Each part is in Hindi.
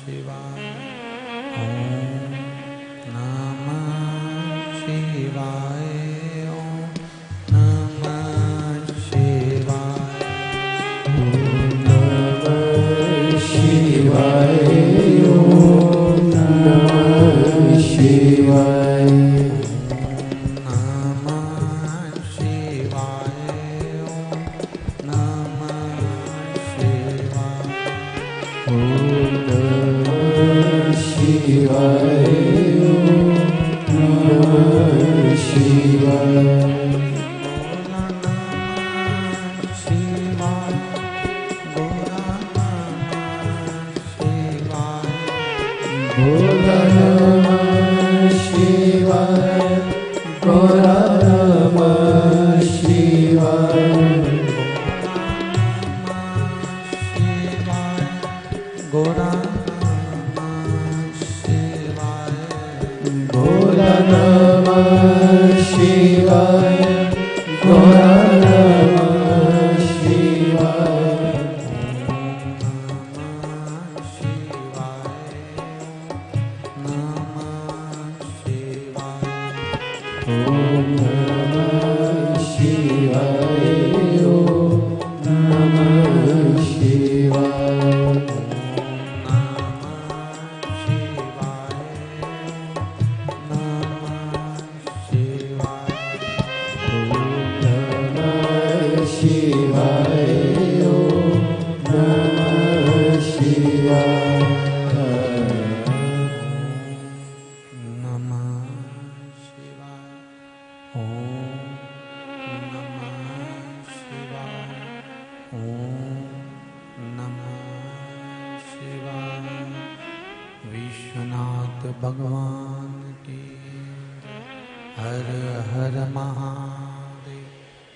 शिवाय। ओम नमः शिवाय। ओम नमः शिवाय। ओम नमः शिवाय। ओम नमः शिवाय। भगवान की हर हर महादेव।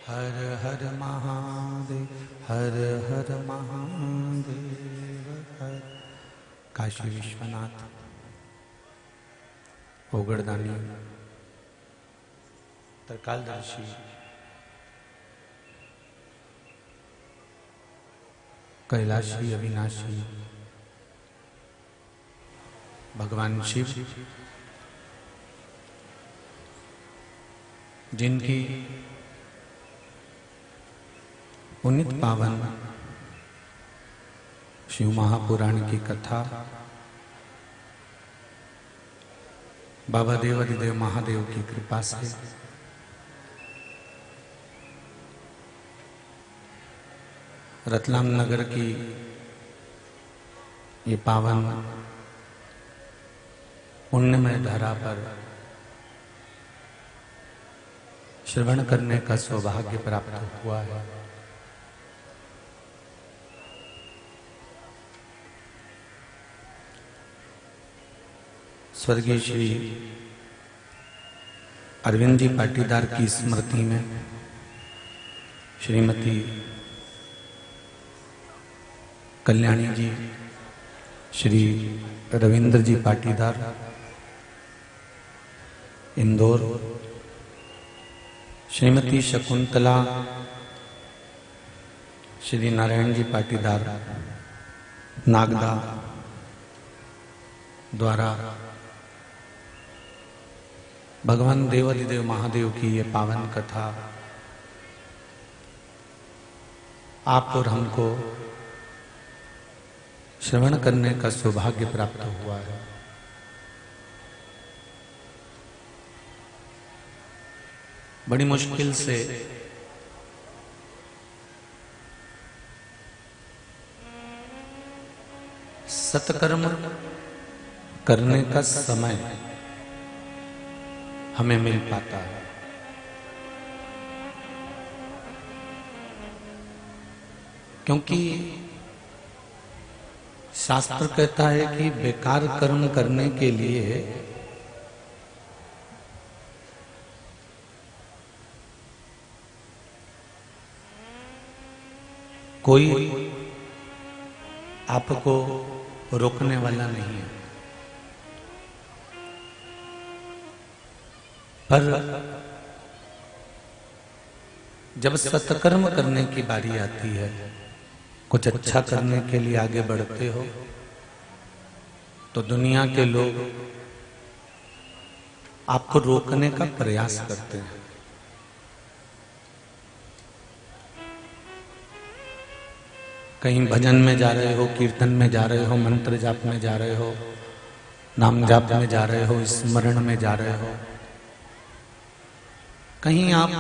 हर हर महादेव। हर हर महादेव। हर काशी विश्वनाथ ओगड़दानी त्रिकालदर्शी कैलाशी अविनाशी भगवान शिव जिनकी पुनित पावन शिव महापुराण की कथा बाबा देवाधिदेव महादेव की कृपा से रतलाम नगर की ये पावन पुण्यमय धरा पर श्रवण करने का सौभाग्य प्राप्त हुआ है। स्वर्गीय श्री अरविंद जी पाटीदार की स्मृति में श्रीमती कल्याणी जी, श्री रविंद्र जी पाटीदार इंदौर, श्रीमती शकुंतला, श्री नारायण जी पाटीदार नागदा द्वारा भगवान देवाधिदेव महादेव की ये पावन कथा आप और हमको श्रवण करने का सौभाग्य प्राप्त हुआ है। बड़ी मुश्किल से सत्कर्म करने का समय हमें मिल पाता है। क्योंकि शास्त्र कहता है कि बेकार कर्म करने के लिए कोई आपको रोकने वाला नहीं है, पर जब सत्कर्म करने की बारी आती है, कुछ अच्छा करने के लिए आगे बढ़ते हो, तो दुनिया के लोग आपको रोकने का प्रयास करते हैं। कहीं भजन में जा रहे हो, कीर्तन में जा रहे हो, मंत्र जाप में जा रहे हो, नाम जाप में जा रहे हो, स्मरण में जा रहे हो, कहीं आप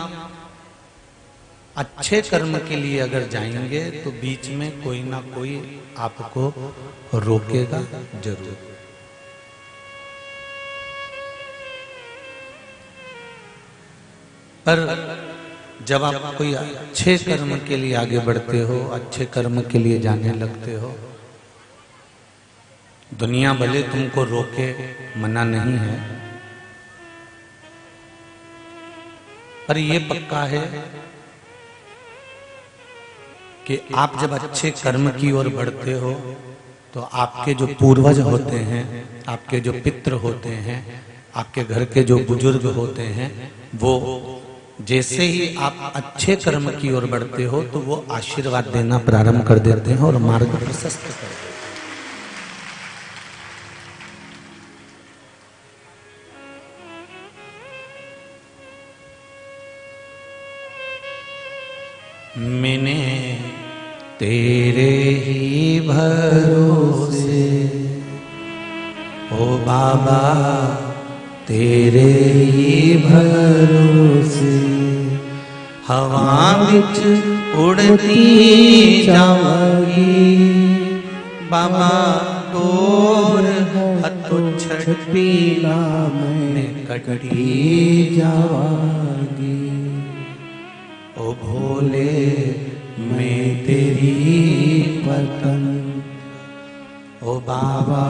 अच्छे कर्म के लिए अगर जाएंगे तो बीच में कोई ना कोई आपको रोकेगा जरूर। पर जब आप कोई अच्छे कर्म के लिए आगे बढ़ते हो, अच्छे कर्म के लिए जाने लगते हो, दुनिया भले तुमको रोके, मना नहीं है, पर ये पक्का है कि आप जब अच्छे कर्म की ओर बढ़ते हो तो आपके जो पूर्वज होते हैं, आपके जो पितृ होते हैं, आपके घर के जो बुजुर्ग होते हैं, वो जैसे ही आप अच्छे कर्म की ओर बढ़ते हो तो वो आशीर्वाद देना प्रारंभ कर देते हैं और मार्ग प्रशस्त कर देते हैं। मैंने तेरे ही भरोसे ओ बाबा, तेरे ही भरोसे हवा विच उड़ती जावांगी बाबा, तोर हथों छठीला मैं कटी जावांगी। ओ भोले मैं तेरी पतंग, ओ बाबा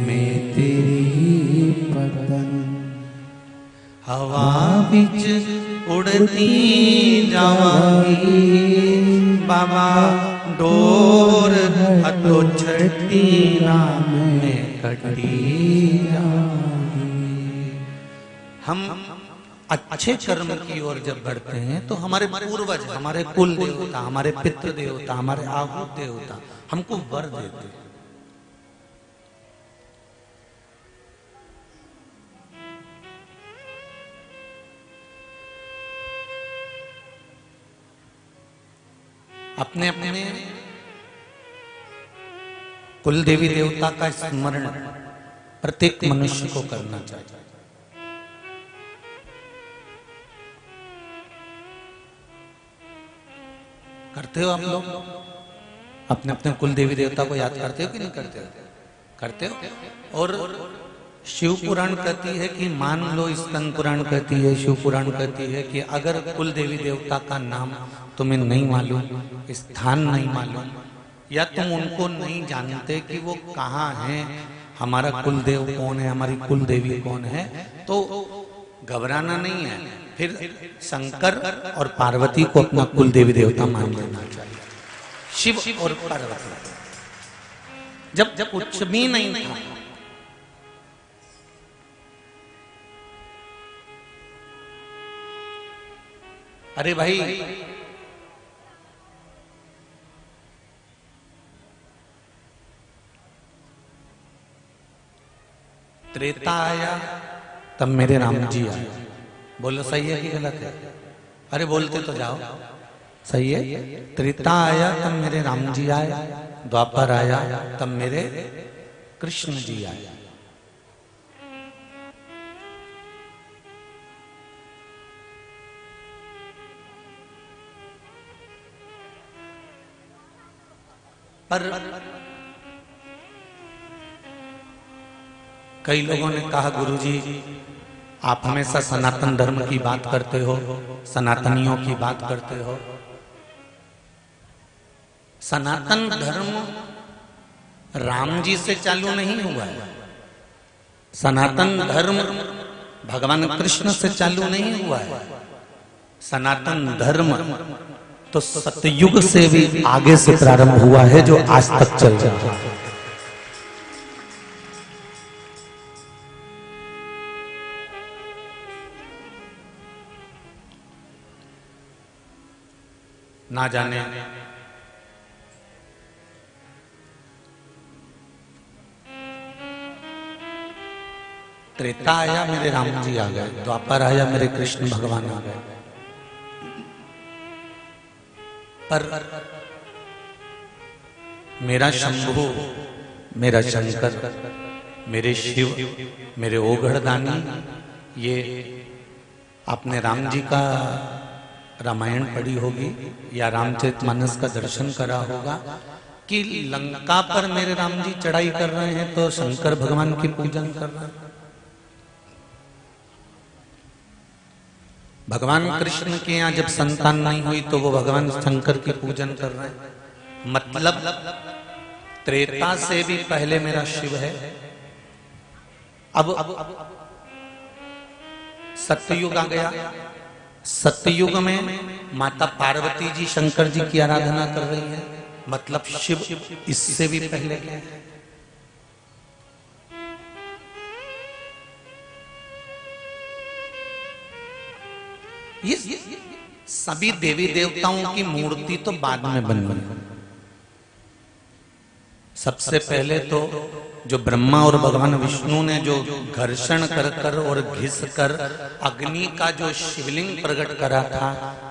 मैं तेरी पतंग, हवा बिच उड़ती जावांगी बाबा, डोर हथों छठी मैं कटी जावांगी। हम अच्छे कर्म की ओर जब बढ़ते हैं तो हमारे पूर्वज, हमारे कुल देवता, हमारे पितृ देवता, हमारे आहूत देवता हमको वर देते हैं। अपने अपने कुल देवी देवता का स्मरण प्रत्येक मनुष्य को करना चाहिए। करते हो आप लोग? अपने अपने कुल देवी देवता को याद करते हो कि नहीं करते हो? करते हो। और शिव पुराण कहती है कि मान लो, स्कंद पुराण कहती है, शिव पुराण कहती है कि अगर कुल देवी देवता का नाम तुम्हें नहीं मालूम, स्थान नहीं मालूम, या तुम उनको नहीं जानते कि वो कहाँ हैं, हमारा कुल देव कौन है, हमारी कुल देवी कौन है, तो घबराना नहीं है। फिर शंकर और पार्वती को अपना कुल देवी देवता मान लेना चाहिए। शिव और पार्वती जब कुछ भी नहीं था, अरे भाई त्रेता आया तब मेरे राम जी आए। बोलो सही है कि गलत है? अरे बोलते तो जाओ। सही है। त्रेता आया तब मेरे राम जी आए, द्वापर आया तब मेरे कृष्ण जी आए। पर कई लोगों ने कहा, गुरुजी आप हमेशा सनातन धर्म की बात करते हो, सनातनियों की बात करते हो। सनातन धर्म राम जी से चालू नहीं हुआ है। सनातन धर्म भगवान कृष्ण से चालू नहीं हुआ है। सनातन धर्म तो सतयुग से भी आगे से प्रारंभ हुआ है, जो आज तक चल रहा है। ना जाने त्रेता आया मेरे राम जी आ गए, द्वापर आया मेरे कृष्ण भगवान आ गए। पर मेरा शंभु, मेरा शंकर, मेरे शिव, मेरे ओघड़दानी, ये आपने राम जी का रामायण पढ़ी होगी या रामचरितमानस का दर्शन करा होगा कि लंका पर मेरे राम जी चढ़ाई कर रहे हैं तो शंकर भगवान की पूजन कर रहे हैं। भगवान कृष्ण के यहाँ जब संतान नहीं हुई तो वो भगवान शंकर की पूजन कर रहे हैं। मतलब त्रेता से भी पहले मेरा शिव है। अब सत्ययुग आ गया। सत्ययुग में माता पार्वती जी शंकर जी की आराधना कर रही है, मतलब शिव इससे भी पहले के। ये सभी देवी देवताओं की मूर्ति तो बाद में बनी। सबसे पहले तो जो ब्रह्मा और भगवान विष्णु ने जो घर्षण कर कर और घिस कर अग्नि का जो शिवलिंग प्रकट करा था,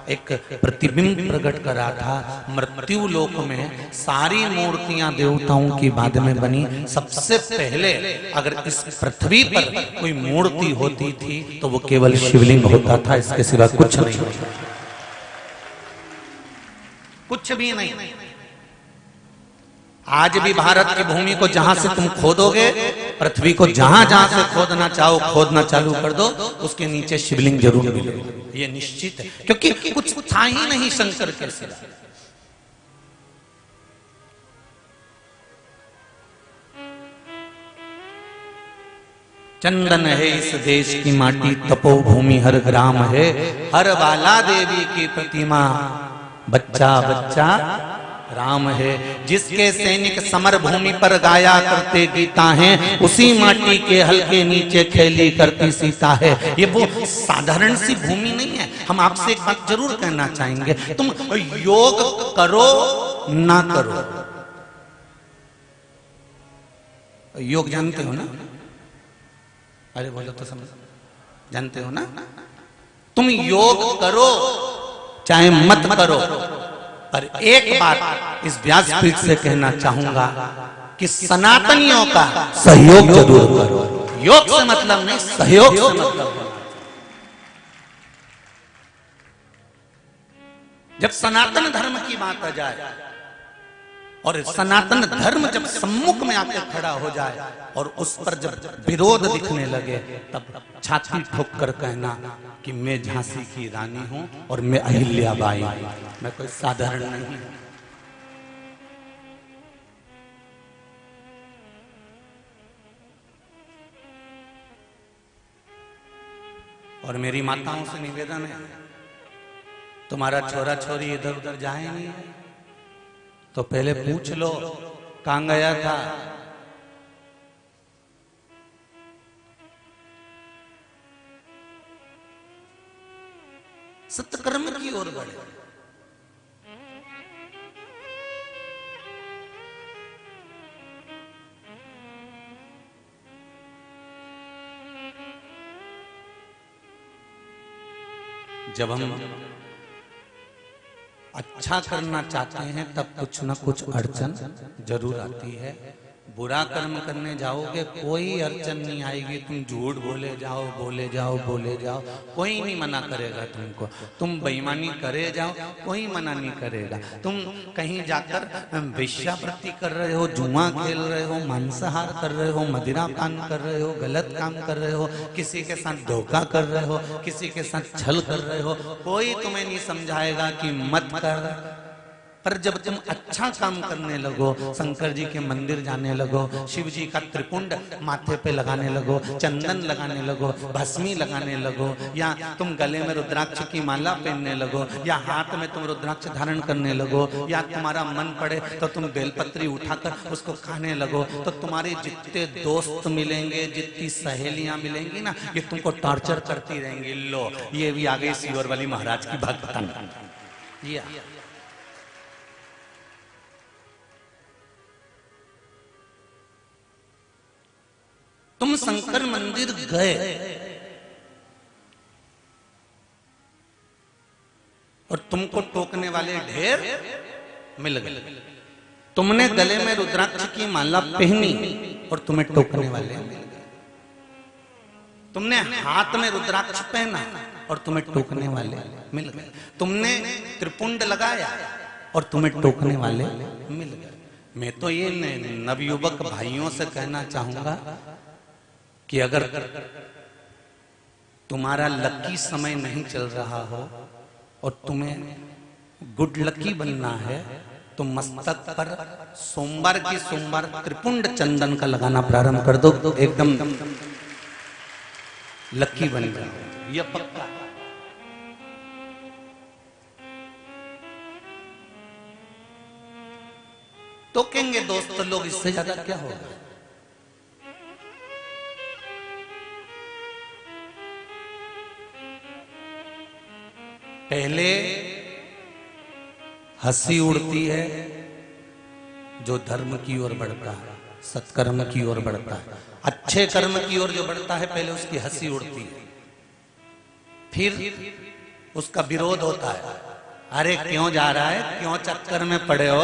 एक प्रतिबिंब प्रकट करा था, मृत्यु लोक में सारी मूर्तियां देवताओं की बाद में बनी। सबसे पहले अगर इस पृथ्वी पर कोई मूर्ति होती थी तो वो केवल शिवलिंग होता था, इसके सिवा कुछ नहीं होता, कुछ भी नहीं। आज भी भारत की भूमि को जहां से तुम खोदोगे, पृथ्वी को जहां जहां से खोदना चाहो खोदना चालू कर दो, उसके नीचे शिवलिंग जरूर मिलेगा, ये निश्चित है, क्योंकि कुछ था ही नहीं शंकर के सिवा। चंदन है इस देश की माटी, तपोभूमि हर ग्राम है, हर बाला देवी की प्रतिमा, बच्चा बच्चा राम है। जिसके सैनिक समर भूमि पर गाया करते गीता हैं, उसी माटी के हल्के नीचे खेली करती सीता है। ये वो साधारण सी भूमि नहीं है। हम आपसे एक बात जरूर कहना चाहेंगे, तुम योग करो ना करो, योग जानते हो ना? अरे बोलो तो समझ, जानते हो ना? तुम योग करो चाहे मत करो, पर एक बात इस व्यासपीठ से कहना चाहूंगा कि सनातनियों का सहयोग जरूर करो। योग से मतलब नहीं, सहयोग से मतलब। जब सनातन धर्म की बात आ जाए और सनातन धर्म जब सम्मुख में आकर खड़ा हो जाए और उस पर जब विरोध दिखने लगे, तब छाती ठोक कर कहना कि मैं झांसी की रानी हूं और मैं अहिल्याबाई हूं, मैं कोई साधारण नहीं हूं। और मेरी माताओं से निवेदन है, तुम्हारा छोरा छोरी इधर उधर जाए नहीं तो पहले पूछ लो कहां गया था। सत्कर्म की ओर बढ़े। जब हम अच्छा करना चाहते हैं तब कुछ ना कुछ अड़चन जरूर आती है। बुरा कर्म करने जाओगे कोई अड़चन नहीं आएगी, तुम झूठ बोले जाओ बोले जाओ बोले जाओ, कोई नहीं मना करेगा तुमको। तुम बेईमानी करे जाओ, कोई मना नहीं करेगा। तुम कहीं जाकर वेश्यावृत्ति कर रहे हो, जुआ खेल रहे हो, मांसाहार कर रहे हो, मदिरा पान कर रहे हो, गलत काम कर रहे हो, किसी के साथ धोखा कर रहे हो, किसी के साथ छल कर रहे हो, कोई तुम्हें नहीं समझाएगा कि मत कर। पर जब तुम अच्छा काम करने लगो, शंकर जी के मंदिर जाने लगो, शिव जी का त्रिपुंड माथे पे लगाने लगो, चंदन लगाने लगो, भस्मी लगाने लगो, या तुम गले में रुद्राक्ष की माला पहनने लगो, या हाथ में तुम रुद्राक्ष धारण करने लगो, या तुम्हारा मन पड़े तो तुम बेलपत्री उठाकर उसको खाने लगो, तो तुम्हारे जितने दोस्त मिलेंगे, जितनी सहेलियां मिलेंगी ना, ये तुमको टॉर्चर करती रहेंगी। लो ये भी आ गई सीवर वाली महाराज की भक्तन। तुम शंकर मंदिर गए और तुमको टोकने वाले ढेर मिल गए। तुमने गले में रुद्राक्ष की माला पहनी और तुम्हें टोकने वाले मिल गए। तुमने हाथ में रुद्राक्ष पहना और तुम्हें टोकने वाले मिल गए। तुमने त्रिपुंड लगाया और तुम्हें टोकने वाले मिल गए। मैं तो ये नवयुवक भाइयों से कहना चाहूंगा कि अगर तुम्हारा लकी समय नहीं चल रहा हो और तुम्हें गुड लकी बनना है तो मस्तक पर सोमवार की सोमवार त्रिपुंड चंदन का लगाना प्रारंभ कर दो, तो एकदम लकी बन जाओ, यह पक्का। तो कहेंगे दोस्त लोग, इससे ज्यादा क्या होगा। पहले हंसी उड़ती है जो धर्म की ओर बढ़ता है, सत्कर्म की ओर बढ़ता है, अच्छे कर्म की ओर जो बढ़ता है, पहले उसकी हंसी उड़ती है, फिर उसका विरोध होता है। अरे क्यों जा रहा है, क्यों चक्कर में पड़े हो,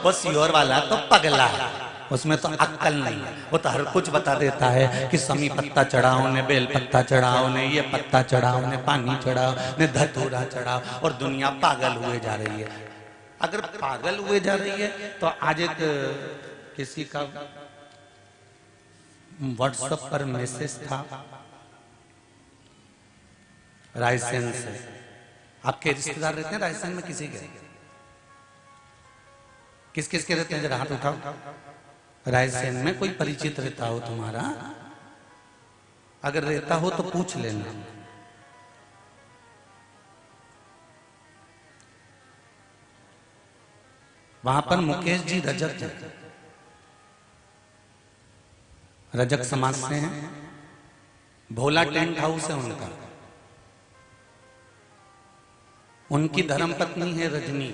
वो सियोर वाला तो पगला है, उसमें तो अक्कल नहीं है, वो तो हर कुछ बता देता है कि समी पत्ता चढ़ाओ ने, बेल पत्ता चढ़ाओ ने, ये पत्ता चढ़ाओ ने, पानी चढ़ाओ ने, धतूरा चढ़ाओ, और दुनिया पागल हुए जा रही है। अगर पागल हुए जा रही है तो आज एक किसी का व्हाट्सएप पर मैसेज था रायसेन से। आपके रिश्तेदार रहते हैं रायसेन में? किसी के? किस किस के रहते हैं, जरा हाथ उठाओ। रायसेन में कोई परिचित रहता हो तुम्हारा? अगर रहता हो तो पूछ लेना। वहां पर मुकेश जी रजक है, रजक समाज से हैं, भोला टेंट हाउस है उनका। उनकी धर्मपत्नी है रजनी।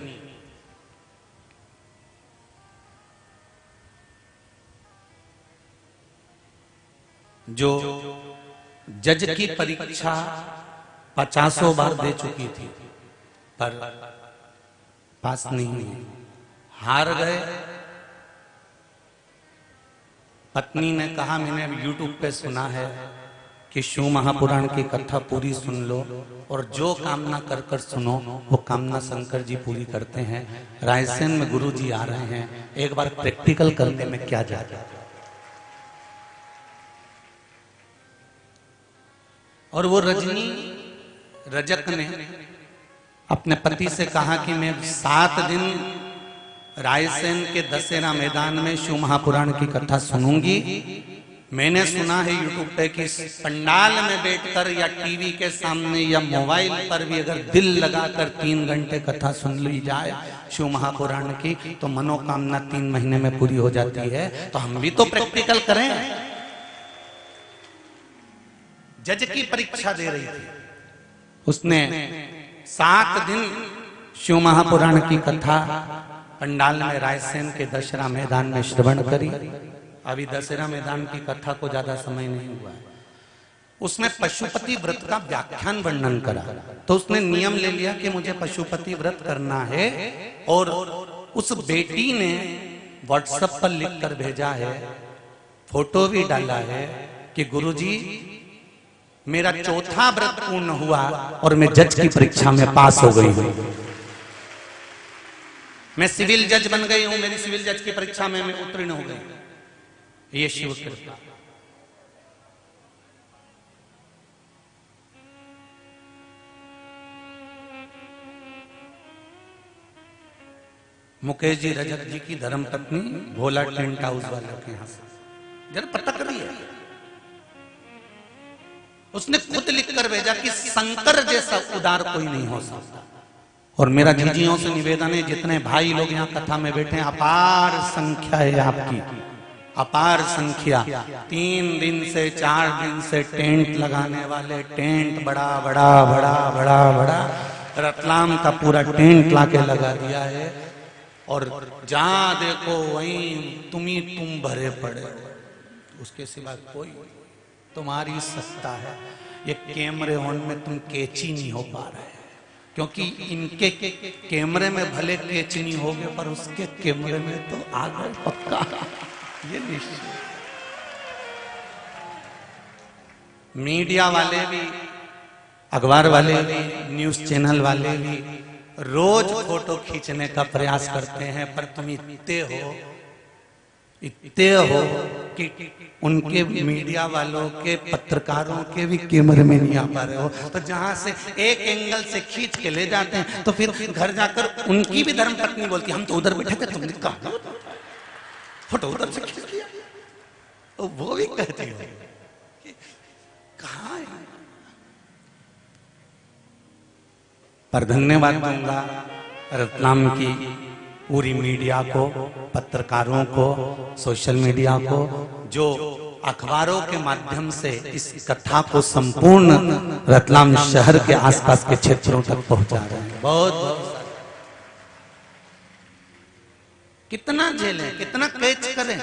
जो जज की परीक्षा 50 बार दे चुकी थी पर पास नहीं हुई, हार गए। पत्नी ने कहा, मैंने यूट्यूब पे सुना है कि शिव महापुराण की कथा पूरी सुन लो और जो कामना कर कर सुनो वो कामना शंकर जी पूरी करते हैं। रायसेन में गुरु जी आ रहे हैं, एक बार प्रैक्टिकल करने में क्या जाता है। और वो रजनी रजक ने अपने पति से कहा कि मैं 7 दिन रायसेन के दशहरा मैदान में शिव महापुराण की कथा सुनूंगी। मैंने सुना है यूट्यूब पे कि पंडाल में बैठकर या टीवी के सामने या मोबाइल पर भी अगर दिल लगाकर 3 घंटे कथा सुन ली जाए शिव महापुराण की तो मनोकामना 3 महीने में पूरी हो जाती है। तो हम भी तो प्रैक्टिकल करें। जज की परीक्षा दे रही थी, उसने 7 दिन शिव महापुराण की कथा पंडाल में रायसेन के दशहरा मैदान में श्रवण करी। अभी दशहरा मैदान की कथा को ज्यादा समय नहीं हुआ है। उसमें पशुपति व्रत का व्याख्यान वर्णन करा, तो उसने नियम ले लिया कि मुझे पशुपति व्रत करना है। और उस बेटी ने व्हाट्सएप पर लिखकर भेजा है, फोटो भी डाला है कि गुरुजी मेरा 4था व्रत पूर्ण हुआ और मैं जज की परीक्षा में पास हो गई हूं। मैं सिविल जज बन गई हूं, मेरी सिविल जज की परीक्षा में मैं उत्तीर्ण हो गई। ये शिव कृपा। मुकेश जी रजक जी की धर्मपत्नी भोला टेंट हाउस वाले के यहां से जरा पटक रही है। उसने खुद लिखकर भेजा कि शंकर जैसा उदार कोई नहीं हो सकता। और मेरा जीजियों से निवेदन है, जितने भाई लोग यहाँ कथा में बैठे हैं, अपार संख्या है आपकी, अपार संख्या। 3 दिन से 4 दिन से टेंट लगाने वाले, टेंट बड़ा बड़ा बड़ा बड़ा बड़ा रतलाम का पूरा टेंट लाके लगा दिया है। और जहां देखो वहीं तुम भरे पड़े हो, उसके सिवा कोई तुम्हारी सत्ता है। ये कैमरे ऑन में तुम कैची नहीं हो पा रहे, क्योंकि इनके कैमरे में भले कैच नहीं होगे पर उसके कैमरे में तो आ गए पक्का, ये निश्चित। मीडिया वाले भी, अखबार वाले भी, न्यूज चैनल वाले भी रोज फोटो खींचने का प्रयास करते हैं, पर तुम इतने हो कि उनके मीडिया वालों के, पत्रकारों के भी कैमरे में नहीं आ पा रहे हो। तो जहां से एक एंगल से खींच के ले जाते हैं तो फिर घर जाकर उनकी भी धर्मपत्नी बोलती, हम तो उधर बैठे थे, तुमने कहा फोटो उधर से खींच लिया। तो वो भी कहती हो कहाँ है। पर धन्यवाद दूंगा रतलाम की पूरी मीडिया को, पत्रकारों को, सोशल मीडिया को, जो अखबारों के माध्यम से इस कथा को संपूर्ण रतलाम शहर के आसपास के क्षेत्रों तक पहुंचा रहे हैं। बहुत कितना झेलें, कितना कैच करें।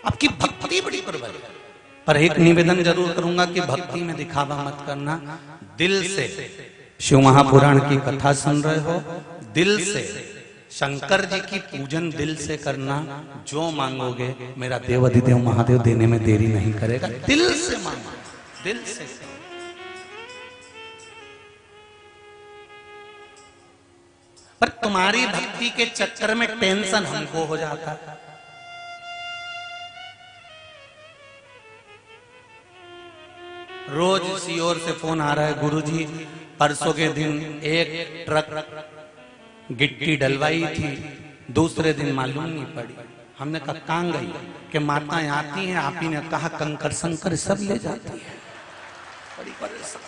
आपकी भक्ति बड़ी प्रबल है, पर एक निवेदन जरूर करूंगा कि भक्ति में दिखावा मत करना। दिल से शिव महापुराण की कथा सुन रहे हो, दिल से शंकर जी की पूजन दिल से करना। जो मांगोगे मेरा देव अधिदेव महादेव देने में देरी नहीं करेगा। दिल से मांगो, दिल से। पर तुम्हारी भक्ति के चक्कर में टेंशन हमको हो जाता है। रोज सीओर से फोन आ रहा है, गुरुजी परसों के दिन एक ट्रक गिट्टी डलवाई थी, दूसरे दिन मालूम नहीं पड़ी। हमने कहा कहाँ गई? कि माताएं आती हैं, आप ही ने कहा कंकर संकर सब ले जाती है। बड़ी परेशान।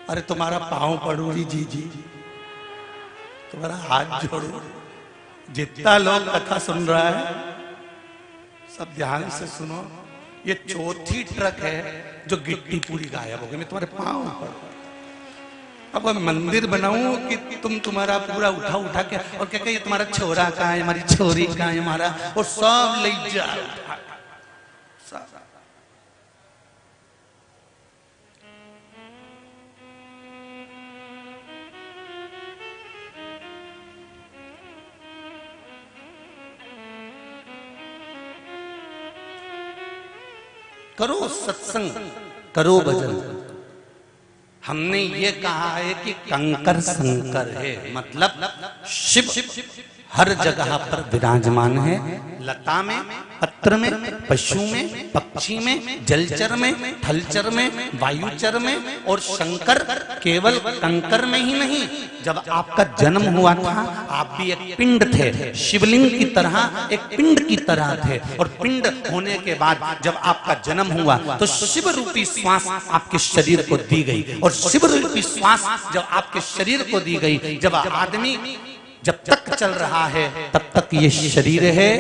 अरे तुम्हारा पांव पड़ू जी, तुम्हारा हाथ जोड़ू। जितना लोग कथा सुन रहा है सब ध्यान से सुनो। ये चौथी ट्रक है जो गिट्टी पूरी गायब हो गई। मैं तुम्हारे पांव पर अब मैं मंदिर बनाऊं कि तुम्हारा पूरा उठा के और क्या ये तुम्हारा छोरा कहाँ है, हमारी छोरी कहाँ है, हमारा और सब ले जा। करो सत्संग, करो भजन। हमने ये कहा है कि कंकर संकर है, मतलब शिव हर जगह पर विराजमान है। लता में, पत्र में, पशु में, पक्षी में, जलचर में, थलचर में, वायुचर में, और शंकर केवल कंकर में ही नहीं। जब आपका जन्म हुआ था आप भी एक पिंड थे, शिवलिंग की तरह, एक पिंड की तरह थे। और पिंड होने के बाद जब आपका जन्म हुआ तो शिव रूपी श्वास आपके शरीर को दी गई। और शिव रूपी श्वास जब आपके शरीर को दी गई, जब आदमी जब तक चल रहा है तब तक ये शरीर है।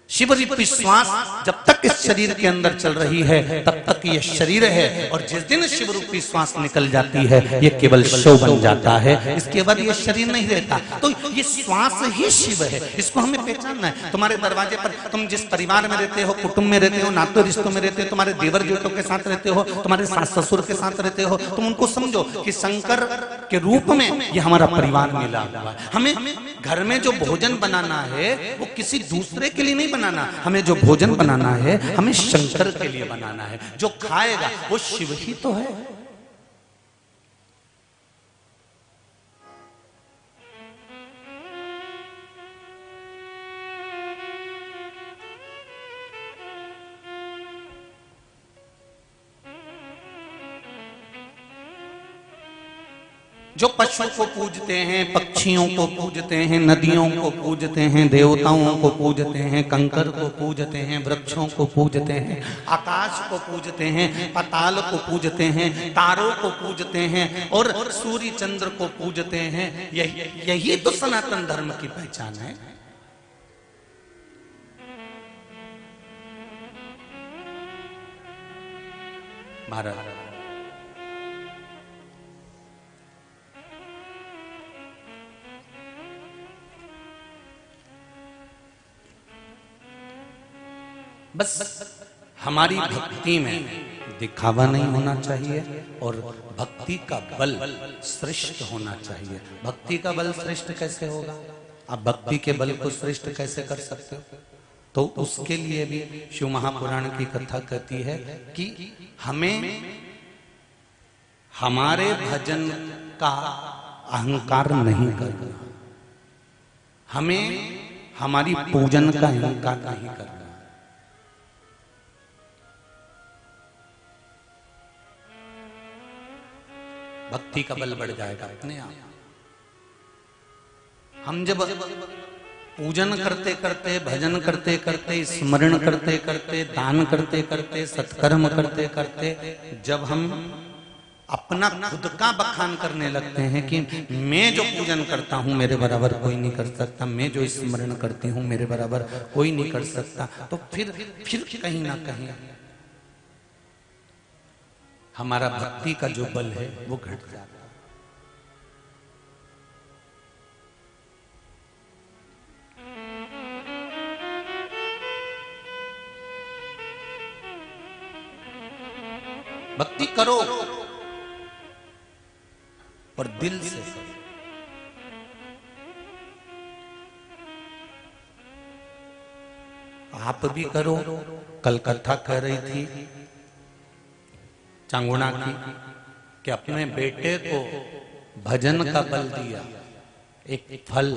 शिव रूपी श्वास जब तक इस शरीर के अंदर चल रही है तब तक ये शरीर है। और जिस दिन शिव रूपी श्वास निकल जाती है ये केवल शव बन जाता है, इसके बाद ये शरीर नहीं रहता। तो ये श्वास ही शिव है, इसको हमें पहचानना है। तुम्हारे दरवाजे पर तुम जिस परिवार में रहते हो, कुटुंब में रहते हो, नाते रिश्तों में रहते हो, तुम्हारे देवर जेठों के साथ रहते हो, तुम्हारे सास ससुर के साथ रहते हो, तुम उनको समझो कि शंकर के रूप में ये हमारा परिवार मिला हुआ है। हमें घर में जो भोजन बनाना है वो किसी दूसरे के लिए नहीं बनाना, हमें जो भोजन बनाना है हमें शंकर के लिए बनाना है। जो खाएगा वो शिव ही तो है। जो पशु को पूजते हैं, पक्षियों को पूजते हैं, नदियों को पूजते हैं, देवताओं को पूजते हैं, कंकर को पूजते हैं, वृक्षों को पूजते हैं, आकाश को पूजते हैं, पाताल को पूजते हैं, तारों को पूजते हैं और सूर्य चंद्र को पूजते हैं। यही तो सनातन धर्म की पहचान है। महाराज। बस हमारी भक्ति में दिखावा नहीं होना चाहिए और भक्ति का बल श्रेष्ठ होना चाहिए। भक्ति का बल श्रेष्ठ कैसे होगा? आप भक्ति के बल को श्रेष्ठ कैसे कर सकते हो? तो उसके लिए भी शिव महापुराण की कथा कहती है कि हमें हमारे भजन का अहंकार नहीं करना, हमें हमारी पूजन का अहंकार नहीं करना। भक्ति का बल बढ़ जाएगा अपने आप। हम जब पूजन करते करते, भजन करते करते, स्मरण करते करते, दान करते करते, सत्कर्म करते करते, जब हम अपना खुद का बखान करने लगते हैं कि मैं जो पूजन करता हूं मेरे बराबर कोई नहीं कर सकता, मैं जो स्मरण करती हूं मेरे बराबर कोई नहीं कर सकता, तो फिर कहीं ना कहीं हमारा भक्ति का जो बल है वो घट जाता है। भक्ति करो पर दिल से करो। आप भी करो। कल कथा कह रही थी चांगुणा की कि अपने बेटे को भजन का बल दिया, एक फल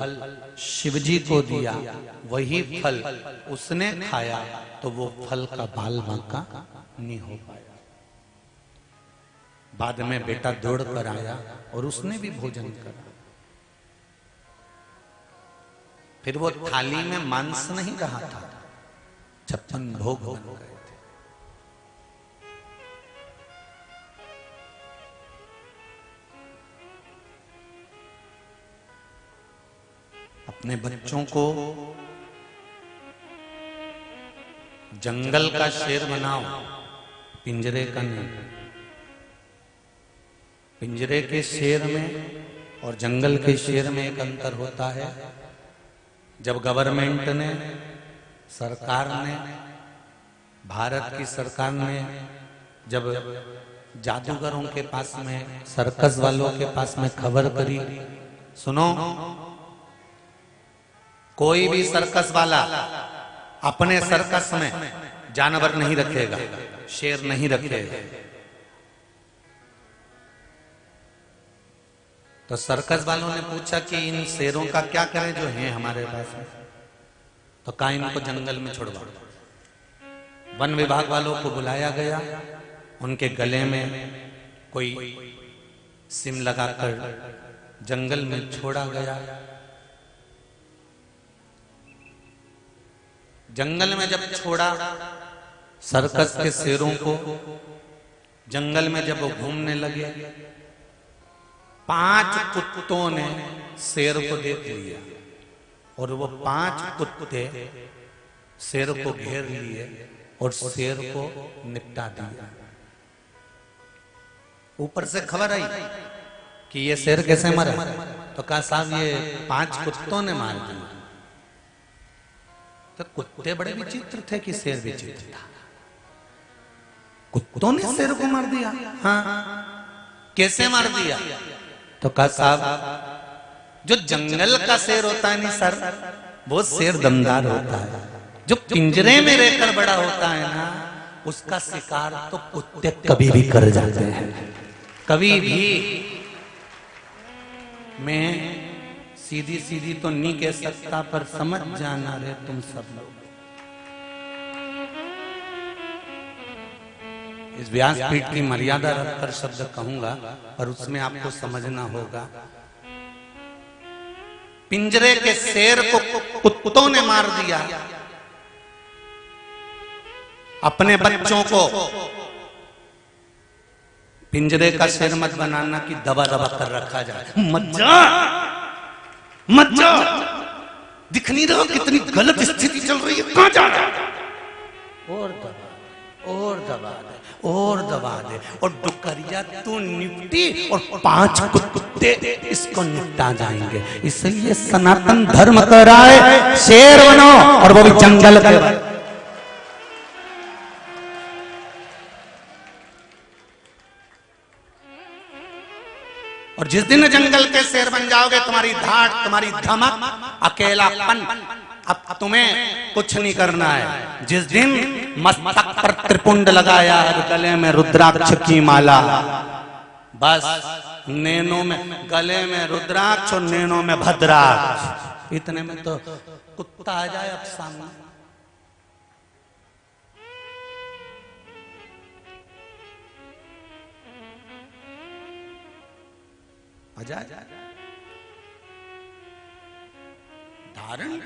शिवजी को दिया, वही फल उसने खाया तो वो फल का बाल बांका नहीं हो पाया। बाद में बेटा दौड़ कर आया और उसने भी भोजन करा। फिर वो थाली में मांस नहीं रहा था, 56 भोग बन गए थे। अपने बच्चों को जंगल का शेर बनाओ, पिंजरे का नहीं। पिंजरे के शेर में और जंगल के शेर में एक अंतर होता है। जब गवर्नमेंट ने, सरकार ने, भारत की सरकार ने जब जादूगरों के पास में, सर्कस वालों के पास में खबर करी, सुनो कोई भी सर्कस वाला अपने सर्कस में जानवर नहीं रखेगा, शेर नहीं रखेगा। तो सर्कस वालों ने पूछा कि इन शेरों का क्या करें जो हैं हमारे पास में? तो कहा इनको जंगल में छोड़वा। वन विभाग वालों को बुलाया गया, उनके गले में कोई सिम लगाकर जंगल में छोड़ा गया। जंगल में जब छोड़ा, सर्कस के शेरों को जंगल में जब वो घूमने लगे, 5 कुत्तों ने शेर को देख लिया और वो 5 कुत्ते शेर को घेर लिए और शेर को निपटा दिया। ऊपर से खबर आई कि ये शेर कैसे मरा, तो कहा साहब ये 5 कुत्तों ने मार दिया। तो कुत्ते बड़े विचित्र थे कि शेर विचित्र था। कुत्तों ने शेर को मार दिया? हाँ, कैसे मार दिया? तो कहा साहब जो जंगल का शेर होता है नहीं सर, वो शेर दमदार होता है। जो पिंजरे में रहकर बड़ा होता है ना, उसका शिकार तो कुत्ते कभी भी कर जाते हैं, कभी भी। मैं सीधी सीधी तो नहीं कह सकता, पर समझ जाना रे तुम सब लोग। इस व्यासपीठ की मर्यादा रखकर शब्द कहूंगा, पर उसमें आपको समझना होगा। पिंजरे के शेर को कुत्तों ने मार दिया, अपने बच्चों को पिंजरे का शेर मत बनाना कि दबा दबा कर रखा जाए। मत जा, मत जा, दिख नहीं रहा कितनी गलत स्थिति चल रही है, कहां जा रहा है? और और दबा दे, और दबा दे, और डुकरिया तू निपटी और 5 कुत्ते इसको निपटा जाएंगे। इसलिए सनातन धर्म कराए शेर बनो, और वो भी जंगल के। और जिस दिन जंगल के शेर बन जाओगे, तुम्हारी धाड़, तुम्हारी धमक, अकेलापन, अब तुम्हें कुछ नहीं करना है। जिस दिन मस्तक पर त्रिपुंड लगाया है, गले में रुद्राक्ष की माला, बस नैनों में, गले में रुद्राक्ष और नैनों में भद्राक्ष, इतने में तो कुत्ता आ जाए अब सामने। आ जाए धारण।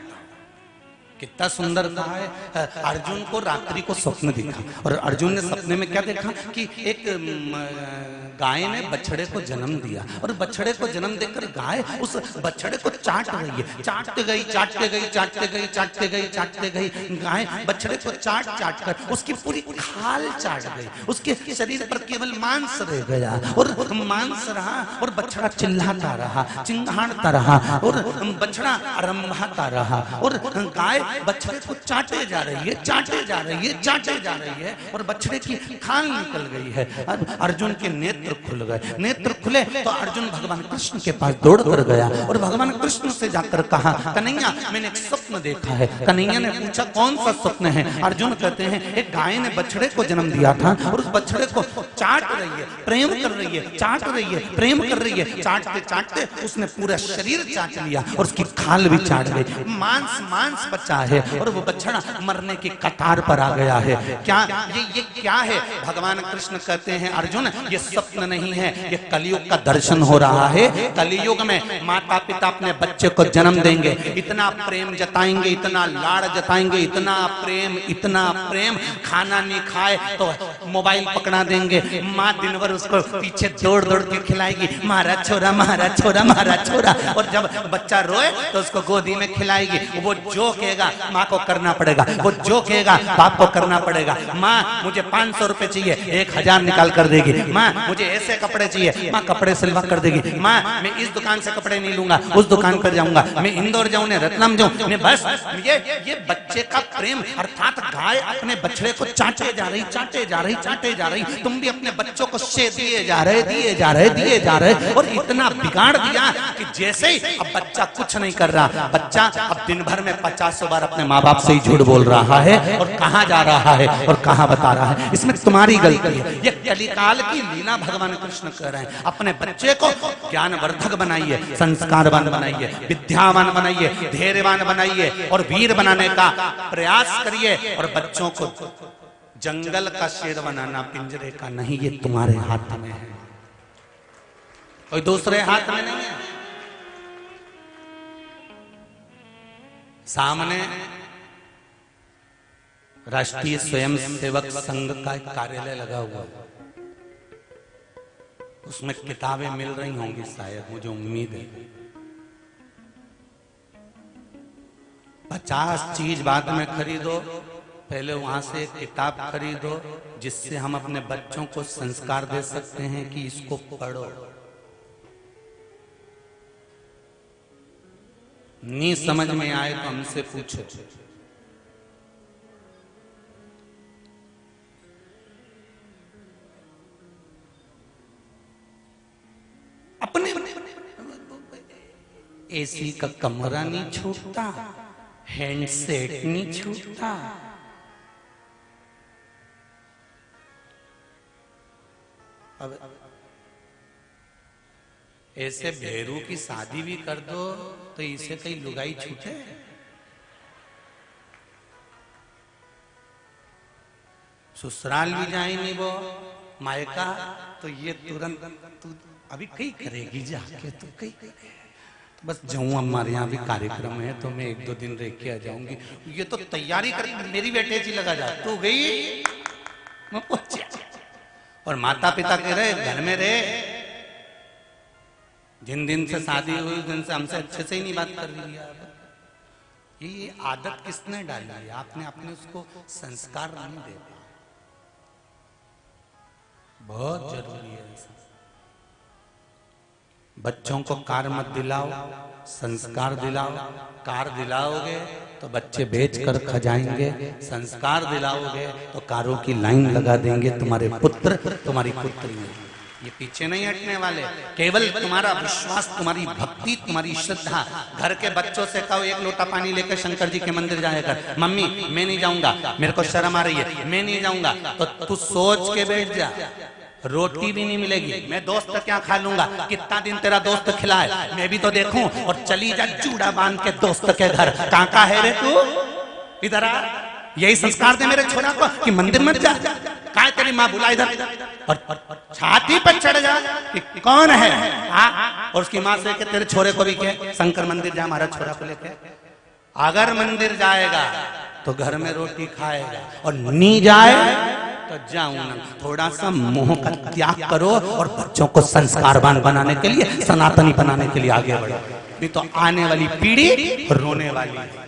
कितना सुंदर कहा है। अर्जुन को रात्रि को स्वप्न दिखा, और अर्जुन ने सपने में क्या देखा कि एक गाय ने बछड़े को जन्म दिया, और बछड़े को जन्म देकर गाय उस बछड़े को चाट रही है। चाटते गई, चाटते गई, चाटते गई, चाटते गई, चाटते गई, गाय बछड़े को चाट चाट कर उसकी पूरी खाल चाट गई। उसके शरीर पर केवल मांस रह गया, और मांस रहा, और बछड़ा चिल्लाता रहा, चिंगाड़ता रहा, और बछड़ा रंभाता रहा, और गाय बछड़े को चाटे जा रही है, चाटे जा रही है, चाटे जा रही है, और बछड़े की खाल निकल गई है। अर्जुन के नेत्र खुल गए। नेत्र खुले तो अर्जुन भगवान कृष्ण के पास दौड़ कर गया, और भगवान कृष्ण से जाकर कहा, कन्हैया मैंने एक स्वप्न देखा है। कन्हैया ने पूछा कौन सा स्वप्न है? अर्जुन कहते हैं एक गाय ने बछड़े को जन्म दिया था, और उस बछड़े को चाट रही है, प्रेम कर रही है, चाट रही है, प्रेम कर रही है। चाटते चाटते उसने पूरा शरीर चाट लिया, और उसकी खाल भी चाट गई। मांस मांस बचा है, और वो बछड़ा मरने की कतार पर आ गया है। क्या ये क्या है? भगवान कृष्ण कहते हैं अर्जुन ये स्वप्न नहीं है, ये कलयुग का दर्शन हो रहा है। कलयुग में माता पिता अपने बच्चे को जन्म देंगे, इतना प्रेम जताएंगे, इतना लाड़ जताएंगे, इतना प्रेम, खाना नहीं खाए तो मोबाइल पकड़ा देंगे। माँ दिन भर उसको पीछे दौड़ दौड़ के खिलाएगी, मारा छोरा, मारा छोरा, मारा छोरा, और जब बच्चा रोए तो उसको गोदी में खिलाएगी। वो जो कहेगा माँ को करना पड़ेगा, वो जो कहेगा बाप को करना पड़ेगा। माँ मुझे 500 रुपए चाहिए, 1000 निकाल कर देगी। माँ मुझे ऐसे कपड़े चाहिए, माँ कपड़े सिलवा कर देगी। माँ मैं इस दुकान से कपड़े नहीं लूंगा, उस दुकान पर जाऊंगा, मैं इंदौर जाऊं, रत्लम जाऊं, मैं बस ये बच्चे का प्रेम। अर्थात गाय अपने बछड़े को चाटे जा रही, चाटे जा रही, चाटे जा रही। तुम भी अपने बच्चों को शे दिए जा रहे, दिए जा रहे, दिए जा रहे, और इतना बिगाड़ दिया कि जैसे ही अब बच्चा कुछ नहीं कर रहा। बच्चा अब दिन भर में 50 बार अपने माँ बाप से ही झूठ बोल रहा है, और कहाँ जा रहा है और कहाँ बता रहा है। इसमें तुम्हारी गलती है। ये कलिकाल की लीला भगवान कृष्ण कर रहे हैं। अपने बच्चे को ज्ञानवर्धक बनाइए, संस्कारवान बनाइए, विद्यावान बनाइए, धैर्यवान बनाइए, और वीर बनाने का प्रयास करिए। और बच्चों को जंगल का शेर बनाना, पिंजरे का नहीं, ये तुम्हारे हाथ में है, कोई दूसरे हाथ में नहीं है। सामने राष्ट्रीय स्वयंसेवक संघ का एक कार्यालय लगा हुआ है, उसमें किताबें मिल रही होंगी शायद, मुझे उम्मीद है। 50 चीज बाद में खरीदो, पहले वहां से एक किताब खरीदो, जिससे हम अपने बच्चों को संस्कार दे सकते हैं कि इसको पढ़ो। नहीं समझ में आए तो हमसे पूछो। अपने एसी का कमरा नहीं छूटता, हैंडसेट नहीं छूटता। अब ऐसे भेरू की शादी भी कर दो तो इसे कई लुगाई छूटे। ससुराल भी जाए नहीं वो मायका, तो ये तुरंत तू अभी कई करेगी जाके, तू कई तो बस जाऊं, हमारे यहाँ भी कार्यक्रम है तो मैं 1-2 दिन रह के आ जाऊंगी। ये तो तैयारी कर, मेरी बेटे जी लगा जा, तू गई मैं पहुंच। और माता पिता कह रहे घर में रहे, जिन दिन से शादी हुई उस दिन से हमसे अच्छे से ही नहीं बात कर रही है। ये आदत किसने डाली है? आपने अपने उसको संस्कार नहीं दे पाए। बहुत जरूरी है। बच्चों को कार मत दिलाओ, संस्कार दिलाओ। कार दिलाओगे तो बच्चे बेच कर खजाएंगे, संस्कार दिलाओगे तो कारों की लाइन लगा देंगे तुम्हारे पुत्र तुम्हारी पुत्रियां। ये पीछे नहीं हटने वाले। केवल तुम्हारा विश्वास, तुम्हारी भक्ति, तुम्हारी श्रद्धा। घर के बच्चों से कहो एक लोटा पानी लेकर शंकर जी के मंदिर जाया कर। मम्मी मैं नहीं जाऊंगा, मेरे को शर्म आ रही है, मैं नहीं जाऊंगा। तो तू सोच के बैठ जा, रोटी भी नहीं मिलेगी। मैं दोस्त क्या खा लूंगा, कितना दिन तेरा दोस्त खिलाए, मैं भी तो देखूं। और चली जा चूड़ा बांध के दोस्त के घर। कहाँ है रे तू, इधर आ। यही संस्कार दे मेरे छोरा को कि मंदिर मत जा। कहाँ तेरी माँ, बुला इधर। और छाती पर चढ़ जा कि कौन है। और उसकी माँ से कि तेरे छोरे को भी कह शंकर मंदिर जा, हमारा छोरा को लेके। अगर मंदिर जाएगा तो घर में रोटी खाएगा, और नहीं जाए तो जाऊं ना। थोड़ा सा मोह का त्याग करो और बच्चों को संस्कारवान बनाने के लिए, सनातनी बनाने के लिए आगे बढ़ो। नहीं तो आने वाली पीढ़ी रोने वाली है।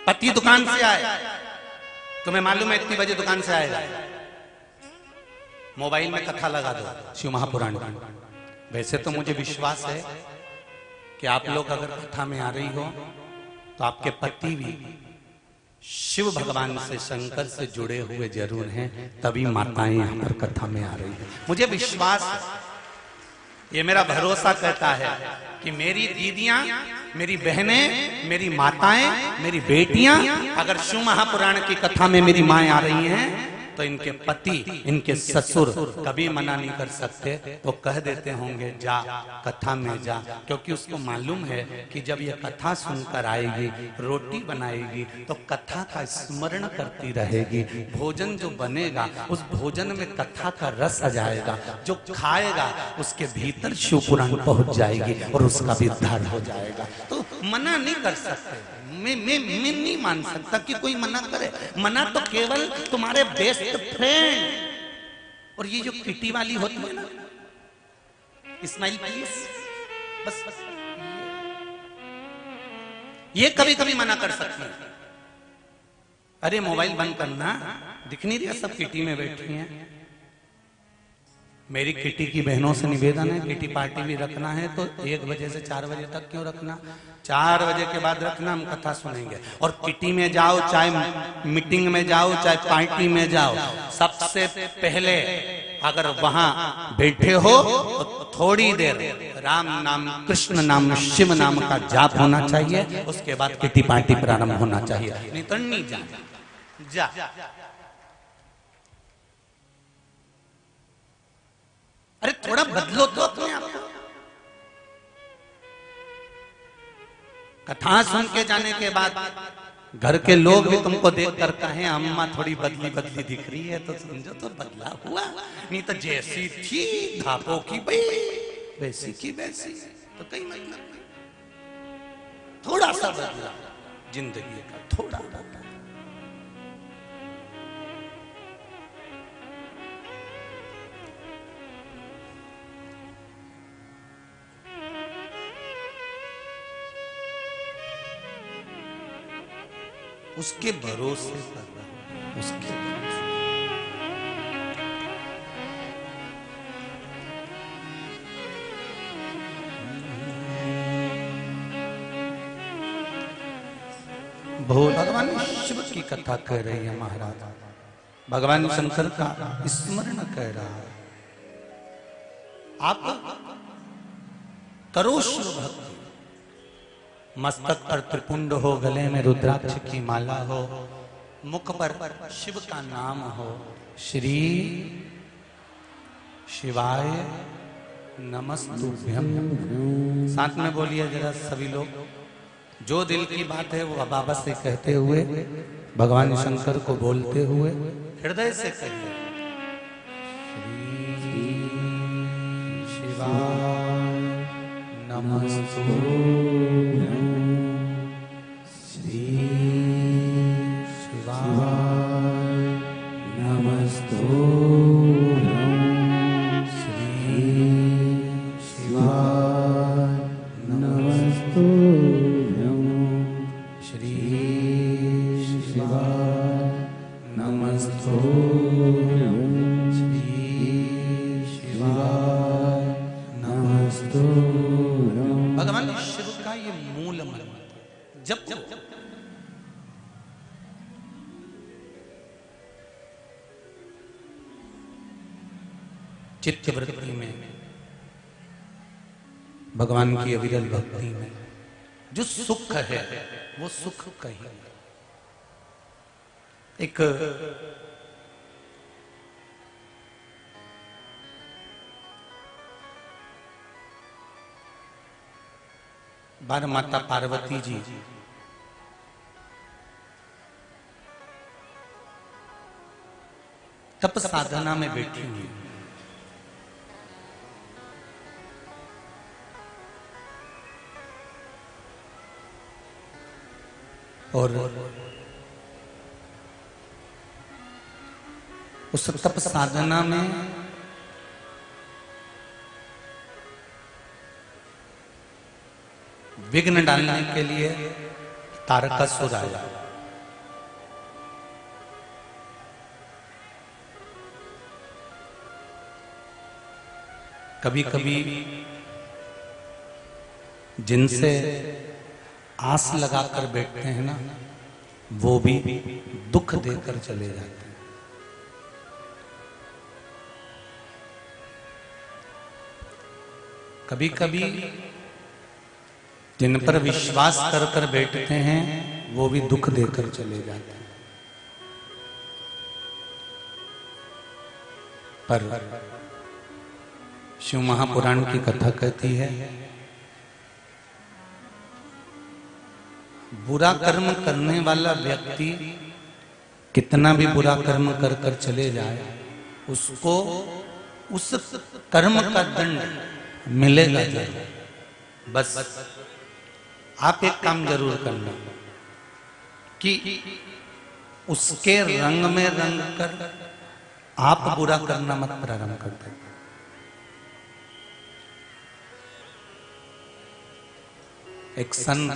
पति दुकान से आए, तुम्हें मालूम है इतनी बजे दुकान से आएगा, मोबाइल में कथा लगा दो शिव महापुराण की। वैसे तो मुझे विश्वास है कि आप लोग अगर कथा में आ रही हो तो आपके पति भी शिव भगवान से, शंकर से जुड़े हुए जरूर हैं, तभी माताएं यहाँ पर कथा में आ रही है। मुझे विश्वास है, ये मेरा भरोसा कहता है कि मेरी दीदियां, मेरी बहनें, मेरी माताएं, मेरी बेटियां अगर शिव महापुराण की कथा में मेरी माएं आ रही हैं तो इनके पति, इनके ससुर कभी मना नहीं कर सकते। वो कह देते होंगे जा कथा में जा, क्योंकि उसको मालूम है कि जब ये कथा सुनकर आएगी, रोटी बनाएगी तो कथा का स्मरण करती रहेगी। भोजन जो बनेगा उस भोजन में कथा का रस आ जाएगा, जो खाएगा उसके भीतर शिव पुराण पहुंच जाएगी और उसका भी उद्धार हो जाएगा। तो मना नहीं कर सकते। मैं नहीं मान सकता कि कोई मना करे। मना तो केवल तुम्हारे बेस्ट फ्रेंड। और ये जो किटी वाली होती है ना, स्माइल प्लीज, बस ये कभी कभी मना कर सकती है। अरे मोबाइल बंद करना, दिख नहीं रहा सब किटी में बैठी हैं। मेरी किटी की बहनों से निवेदन है, किटी पार्टी भी रखना है तो 1 बजे से 4 बजे तक क्यों रखना, 4 बजे के बाद रखना, हम कथा सुनेंगे। और किटी में जाओ, चाहे मीटिंग में जाओ, चाहे पार्टी में जाओ, सबसे पहले अगर वहां बैठे हो तो थोड़ी देर राम नाम, कृष्ण नाम, शिव नाम का जाप होना चाहिए। उसके बाद किटी पार्टी प्रारंभ होना चाहिए, नहीं तो नहीं जा। अरे थोड़ा बदलो तो अपने आप को। कथा सुन के जाने के बाद घर के लोग भी तुमको देख कर कहें अम्मा थोड़ी बदली बदली दिख रही है, तो समझो तो बदला हुआ। नहीं तो जैसी थी धापो की भाई वैसी की वैसी, तो कहीं मतलब नहीं। थोड़ा सा बदला जिंदगी का, थोड़ा बदला। उसके भरोसे पर, उसके भरोसे। भगवान शिव की कथा कह रही है महाराज, भगवान शंकर का स्मरण कह रहा है। आप करो शिव भक्ति, मस्तक पर त्रिपुंड हो, गले में रुद्राक्ष की माला हो, मुख पर शिव का नाम हो, श्री शिवाय नमस्तुभ्यम। साथ में बोलिए जरा सभी लोग, जो दिल की बात है वो बाबा से कहते हुए, भगवान शंकर को बोलते हुए हृदय से कहिए, श्री शिवाय नमस्तुभ्यम, श्री शिवाय नमस्तुभ्यम, श्री शिवाय नमस्तुभ्यम, श्री का ये मूल मंत्र। जब चित्त वृत्ति में, भगवान की अविरल भक्ति में जो सुख है वो सुख कहीं एक बार माता पार्वती जी तप साधना में बैठी हुई, और उस तप साधना में विघ्न डालने के लिए तारकासुर आया। कभी कभी जिनसे आस लगाकर बैठते हैं ना, वो भी दुख देकर चले जाते हैं। कभी कभी जिन पर विश्वास कर कर बैठते हैं वो भी दुख देकर चले जाते हैं। पर शिव महापुराण की कथा कहती है, बुरा कर्म करने वाला व्यक्ति कितना भी बुरा कर्म कर कर चले जाए, उसको उस कर्म का दंड मिलेगा जरूर। बस आप एक काम जरूर करना कि उसके रंग में रंग कर आप बुरा करना मत प्रारंभ कर दें। एक संत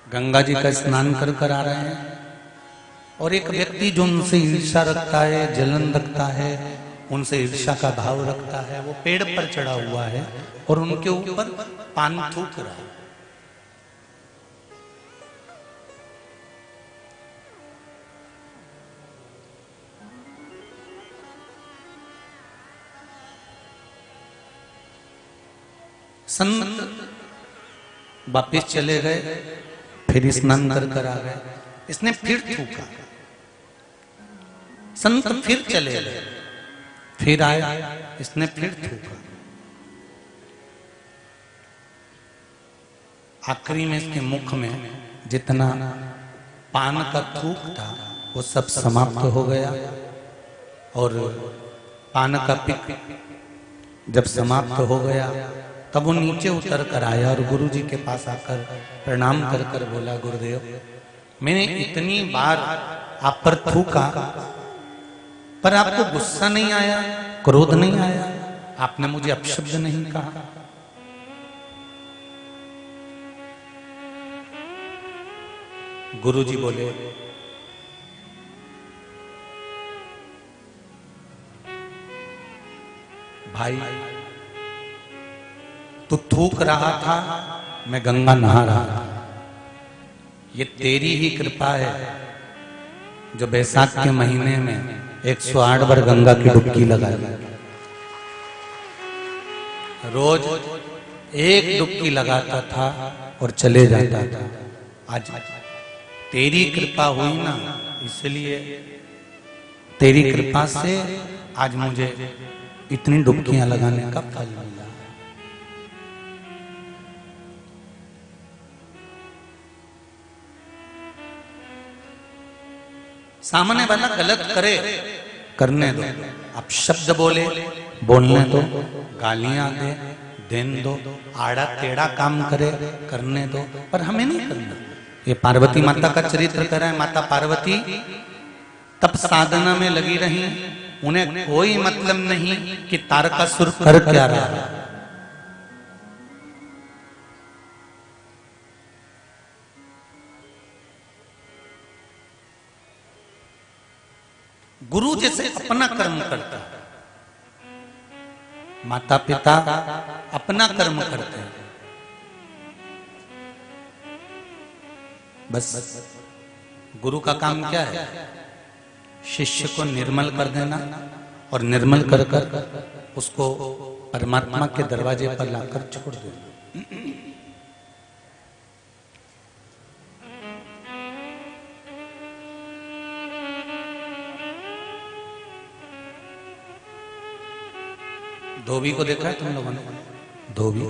गंगा जी का स्नान कर कर आ रहे हैं, और एक व्यक्ति जो उनसे ईर्ष्या रखता है, जलन रखता है, उनसे ईर्ष्या का भाव रखता है, वो पेड़ पर चढ़ा हुआ है और उनके ऊपर पान थूक रहा है। संत वापिस चले गए, फिर स्नान कर कर आ गए, इसने फिर थूका। संत फिर चले गए, फिर आया, इसने फिर थूका। आखिरी में इसके मुख में जितना पान का थूक था वो सब समाप्त हो गया, और पान का पिक जब समाप्त हो गया तब वो नीचे उतर कर आया और गुरु जी के पास आकर प्रणाम कर कर बोला, गुरुदेव मैंने इतनी बार आप पर थूका पर आपको गुस्सा नहीं आया, क्रोध नहीं आया, आपने मुझे अपशब्द नहीं कहा। गुरु जी बोले, भाई तू थूक रहा था, मैं गंगा नहा रहा था। ये तेरी ही कृपा है जो बैसाख के महीने में 108 बार गंगा की डुबकी लगाई। रोज एक डुबकी लगाता था और चले जाता था। आज तेरी कृपा हुई ना, इसलिए तेरी कृपा से आज मुझे इतनी डुबकियां लगाने का फल मिला। सामने वाला गलत करे, करने दो। आप शब्द बोले, बोलने दो, गालियां दे, देन दो, आड़ा टेढ़ा काम करे, करने दो, पर हमें नहीं करना। ये पार्वती माता का चरित्र कर रहा है। माता पार्वती तप साधना में लगी रही, उन्हें कोई मतलब नहीं कि तारकासुर कर क्या रहा है। गुरु जैसे अपना कर्म करता है, माता पिता अपना कर्म करते हैं, बस गुरु का काम क्या है? शिष्य को निर्मल कर देना और निर्मल कर कर उसको परमात्मा के दरवाजे पर लाकर छोड़ देना। धोबी को देखा है तुम लोगों ने? धोबी,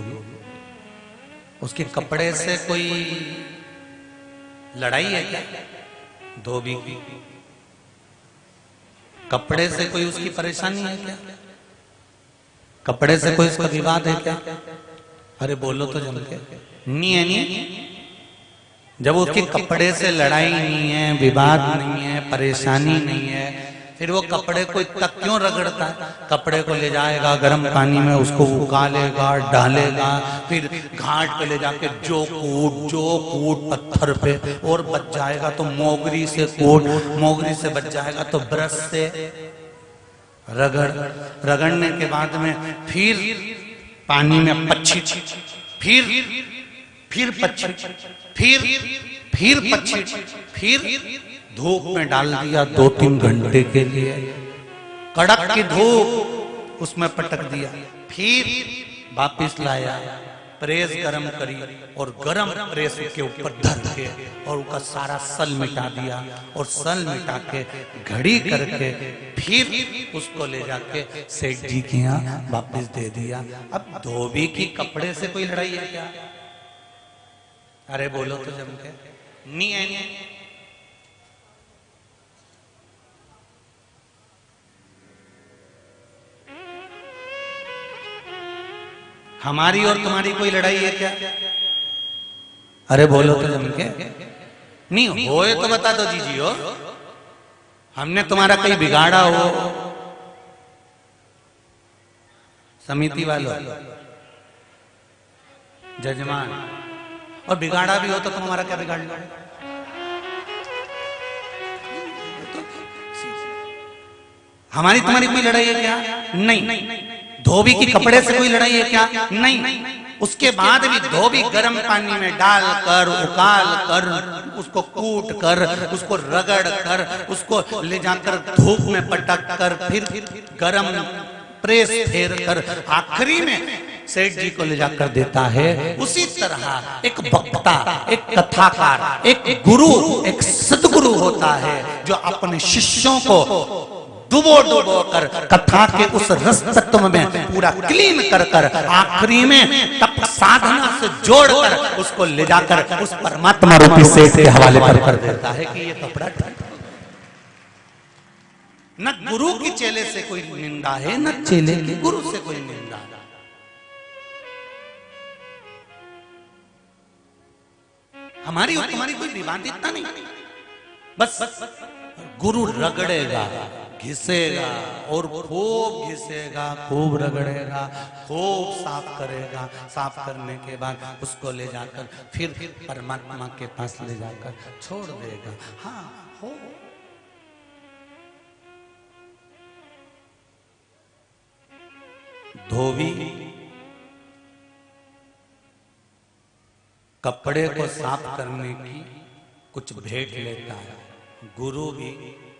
उसके कपड़े से कोई लड़ाई है क्या? धोबी की कपड़े से कोई उसकी परेशानी है क्या? कपड़े से कोई उसका विवाद है क्या? अरे बोलो तो जम के। नहीं है, नहीं। जब उसके कपड़े से लड़ाई नहीं है, विवाद नहीं है, परेशानी नहीं है, फिर वो कपड़े को तक क्यों रगड़ता है? कपड़े को ले जाएगा गर्म पानी में, उसको उकालेगा, डालेगा, फिर घाट पे ले जाके जो कूट पत्थर पे, और बच जाएगा तो मोगरी से कूट, मोगरी से बच जाएगा तो ब्रश से रगड़ने के बाद में फिर पानी में पक्षी, फिर पक्षी, फिर पक्षी, फिर धूप में डाल दिया 2-3 घंटे के लिए, कड़क की धूप उसमें पटक दिया, फिर वापिस लाया, प्रेस गरम करी और गरम प्रेस के ऊपर धर के और उसका सारा सल मिटा दिया, और सल मिटा के घड़ी करके फिर उसको ले जाके सेठ जी के यहाँ वापिस दे दिया। अब धोबी की कपड़े से कोई लड़ाई है क्या? अरे बोलो तो जम के। नहीं है, नहीं। हमारी और तुम्हारी कोई लड़ाई है क्या? अरे बोलो तो जम के। नहीं होए तो बता दो जीजी हो, हमने तुम्हारा कहीं बिगाड़ा हो? समिति वालों, जजमान, और बिगाड़ा भी हो तो तुम हमारा क्या बिगाड़ लो? हमारी तुम्हारी कोई लड़ाई है क्या? नहीं। धोबी की कपड़े से कोई लड़ाई है क्या? नहीं। उसके बाद भी धोबी गर्म पानी में डालकर, उकाल कर, उसको कूट कर, उसको रगड़ कर, उसको ले जाकर धूप में पटक कर, फिर गर्म प्रेस फेर कर आखिरी में सेठ जी को ले जाकर देता है। उसी तरह एक वक्ता, एक कथाकार, एक गुरु, एक सद्गुरु होता है जो अपने शिष्यों को डुबो कर कथा के उस रस तत्व में पूरा क्लीन कर आखिरी में तप साधना से जोड़कर उसको ले जाकर उस परमात्मा रूपी सेठ के हवाले पर कर देता है कि ये कपड़ा न गुरु की चेले से कोई निंदा है, न चेले की गुरु से कोई निंदा है। हमारी और तुम्हारी कोई विवादितता नहीं, बस गुरु रगड़ेगा, घिसेगा और खूब घिसेगा, खूब रगड़ेगा, खूब साफ करेगा। साफ करने के बाद उसको ले जाकर फिर परमात्मा के पास ले जाकर छोड़ देगा। हाँ हो। धोबी कपड़े को साफ करने की कुछ भेंट लेता है, गुरु भी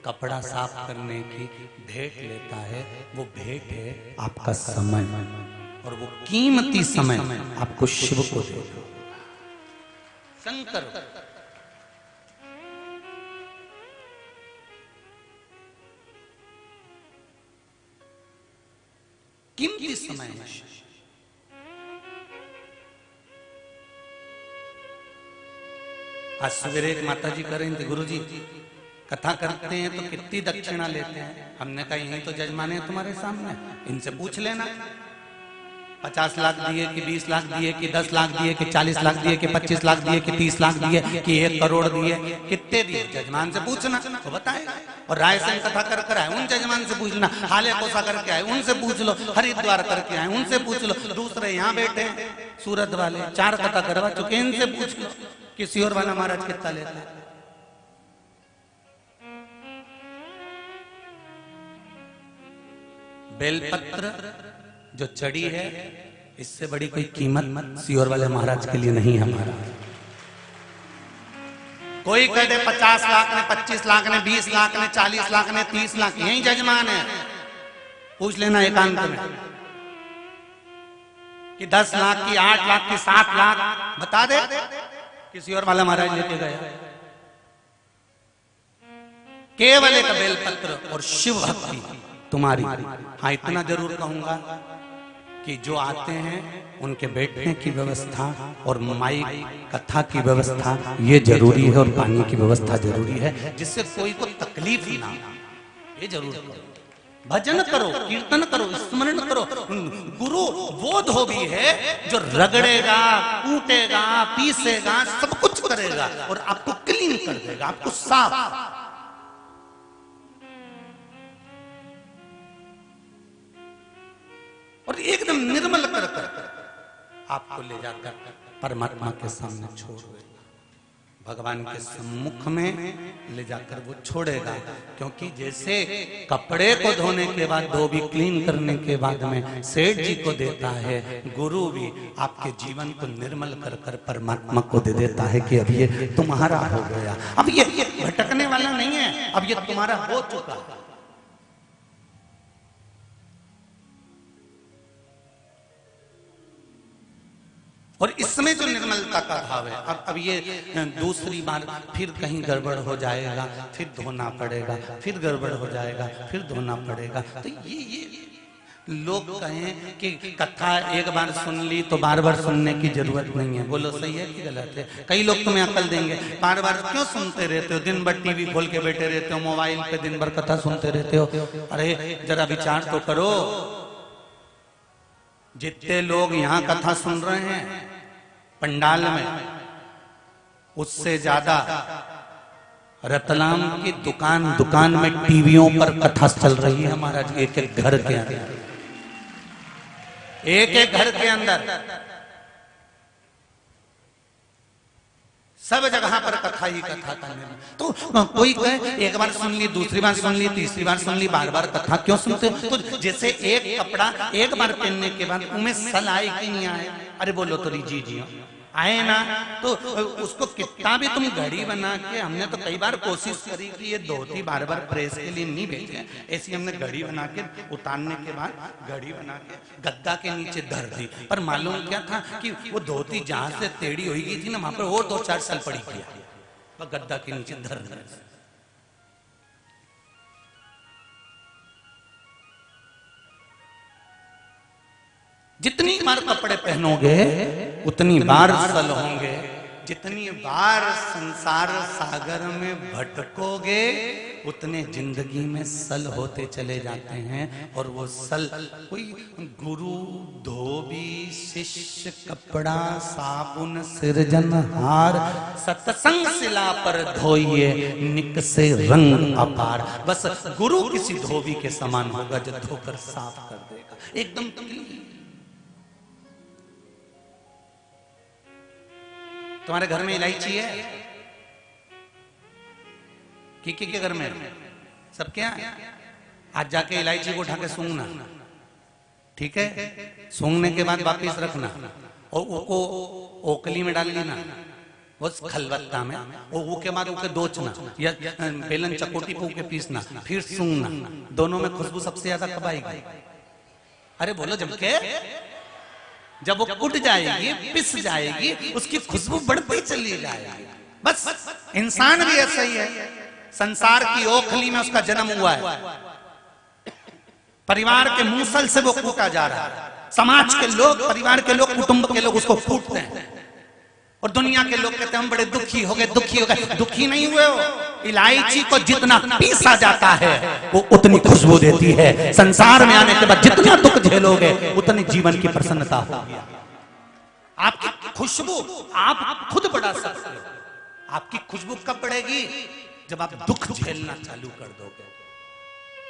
कपड़ा साफ करने की भेंट लेता है। वो भेंट है आपका समय, और वो कीमती समय आपको शिव को दे दो। शंकर कीमती समय है। आज सवेरे एक माता जी कह रही थी, गुरु जी कथा करते हैं तो कितनी दक्षिणा लेते हैं? हमने कहा यही तो जजमान है तुम्हारे सामने, इनसे पूछ लेना। 50 लाख दिए कि 20 लाख दिए कि 10 लाख दिए कि 40 लाख दिए कि 25 लाख दिए कि 30 लाख दिए कि 1 करोड़ दिए, कितने दिए? जजमान से पूछना तो बताएगा। और रायसेन कथा कर आए उन जजमान से पूछना, हाले कोसा करके आए उनसे पूछ लो, हरिद्वार करके आए उनसे पूछ लो, दूसरे यहाँ बैठे हैं सूरत वाले 4 कथा करवा चुके, इनसे पूछ लो कि सियोर वाला महाराज कितना लेता है। बेलपत्र जो चढ़ी है, इससे बड़ी कोई कीमत सियोर वाले महाराज के लिए नहीं हमारा। कोई कह दे 50 लाख ने, 25 लाख ने, 20 लाख ने, 40 लाख ने, 30 लाख, यही जजमान है। पूछ लेना एकांत में कि 10 लाख की, 8 लाख की, 7 लाख बता दे। किसी और वाला महाराज लेके गया। केवल एक बेलपत्र और शिव भक्ति तुम्हारी। हाँ, इतना जरूर कहूंगा कि जो आते हैं उनके बैठने की व्यवस्था और माइक कथा की व्यवस्था ये जरूरी है, और पानी की व्यवस्था जरूरी है, जिससे कोई को तकलीफ ना हो। ये जरूर करो। भजन करो, कीर्तन करो, स्मरण करो। गुरु वो धोबी है जो रगड़ेगा, कूटेगा, पीसेगा, सब कुछ करेगा और आपको क्लीन कर देगा, आपको साफ। और एकदम निर्मल कर आपको ले जाकर परमात्मा के सामने छोड़ देगा, भगवान के सम्मुख में ले जाकर वो छोड़ेगा। क्योंकि जैसे कपड़े को धोने के बाद, धोबी क्लीन करने के बाद में सेठ जी को देता है, गुरु भी आपके जीवन को निर्मल कर कर परमात्मा को दे देता है कि अब ये तुम्हारा हो गया, अब ये भटकने वाला नहीं है, अब ये तुम्हारा हो चुका है। और इसमें जो निर्मलता का भाव है, अब ये दूसरी बार फिर कहीं गड़बड़ हो जाएगा, फिर धोना पड़ेगा, फिर गड़बड़ हो जाएगा, फिर धोना पड़ेगा। तो ये लोग कहें कि कथा एक बार सुन ली तो बार बार सुनने की जरूरत नहीं है। बोलो सही है कि गलत है? कई लोग तुम्हें अकल देंगे, बार बार क्यों सुनते रहते हो, दिन भर टीवी खोल के बैठे रहते हो, मोबाइल पे दिन भर कथा सुनते रहते हो। अरे जरा विचार तो करो। जितने लोग यहाँ कथा सुन रहे हैं पंडाल में, उससे ज्यादा रतलाम की दुकान में टीवियों पर कथा चल रही है महाराज। एक एक घर के अंदर, एक एक घर के अंदर सब जगह पर कथा ही कथा का निर्णय। तो कोई कहे एक बार सुन ली, दूसरी बार सुन ली, तीसरी बार सुन ली, बार बार कथा क्यों सुनते हो? तो जैसे एक कपड़ा एक बार पहनने के बाद उनमें सल आए कि नहीं आए? अरे बोलो तो जी आए ना। तो उसको कितना भी तुम घड़ी बना के, हमने तो कई बार कोशिश करी कि ये धोती बार बार प्रेस के लिए नहीं भेजे, ऐसी हमने घड़ी बना के उतारने के बाद घड़ी बना के गद्दा के नीचे धर दी। पर मालूम क्या था कि वो धोती जहां से टेढ़ी हुई गई थी ना, वहां पर और 2-4 साल पड़ी किया गद्दा के नीचे धर दी। जितनी बार कपड़े पहनोगे उतनी बार सल होंगे, जितनी बार संसार सागर में भटकोगे उतने जिंदगी में सल होते चले जाते हैं। और वो सल कोई गुरु, धोबी, शिष्य, कपड़ा, साबुन, सिरजनहार, सत्संग शिला पर धोइए निक से रंग अपार। बस गुरु किसी धोबी के समान होगा जो धोकर साफ कर देगा एकदम। तुम्हारे घर में इलायची है? के घर में? सबके यहाँ? आज जाके इलायची को उठा के सूंघना, ठीक है? सूंघने के बाद वापिस रखना और उसको ओकली में डाल लेना, बस खलबत्ता में। और वो के बाद उसे दोचना या बेलन चकोटी पे उके पीसना, फिर सूंघना। दोनों में खुशबू सबसे ज्यादा कब आएगी? अरे बोलो जब के जब वो उठ जाएगी, पिस जाएगी, उसकी खुशबू बढ़ती चली जाएगी। बस इंसान भी ऐसा ही है। संसार की ओखली में उसका जन्म हुआ है, परिवार के मूसल से वो कूटा जा रहा है। समाज के लोग, परिवार के लोग, कुटुंब के लोग उसको कूटते हैं और दुनिया के लोग कहते हैं हम बड़े दुखी हो गए, दुखी हो गए। दुखी नहीं हुए हो। इलायची को जितना पीसा जाता है वो उतनी खुशबू देती है। संसार में आने के बाद जितना दुख झेलोगे उतनी जीवन की प्रसन्नता होगी। आपकी खुशबू आप खुद बढ़ा सकते हो। आपकी खुशबू कब बढ़ेगी? जब आप दुख झेलना चालू कर दोगे।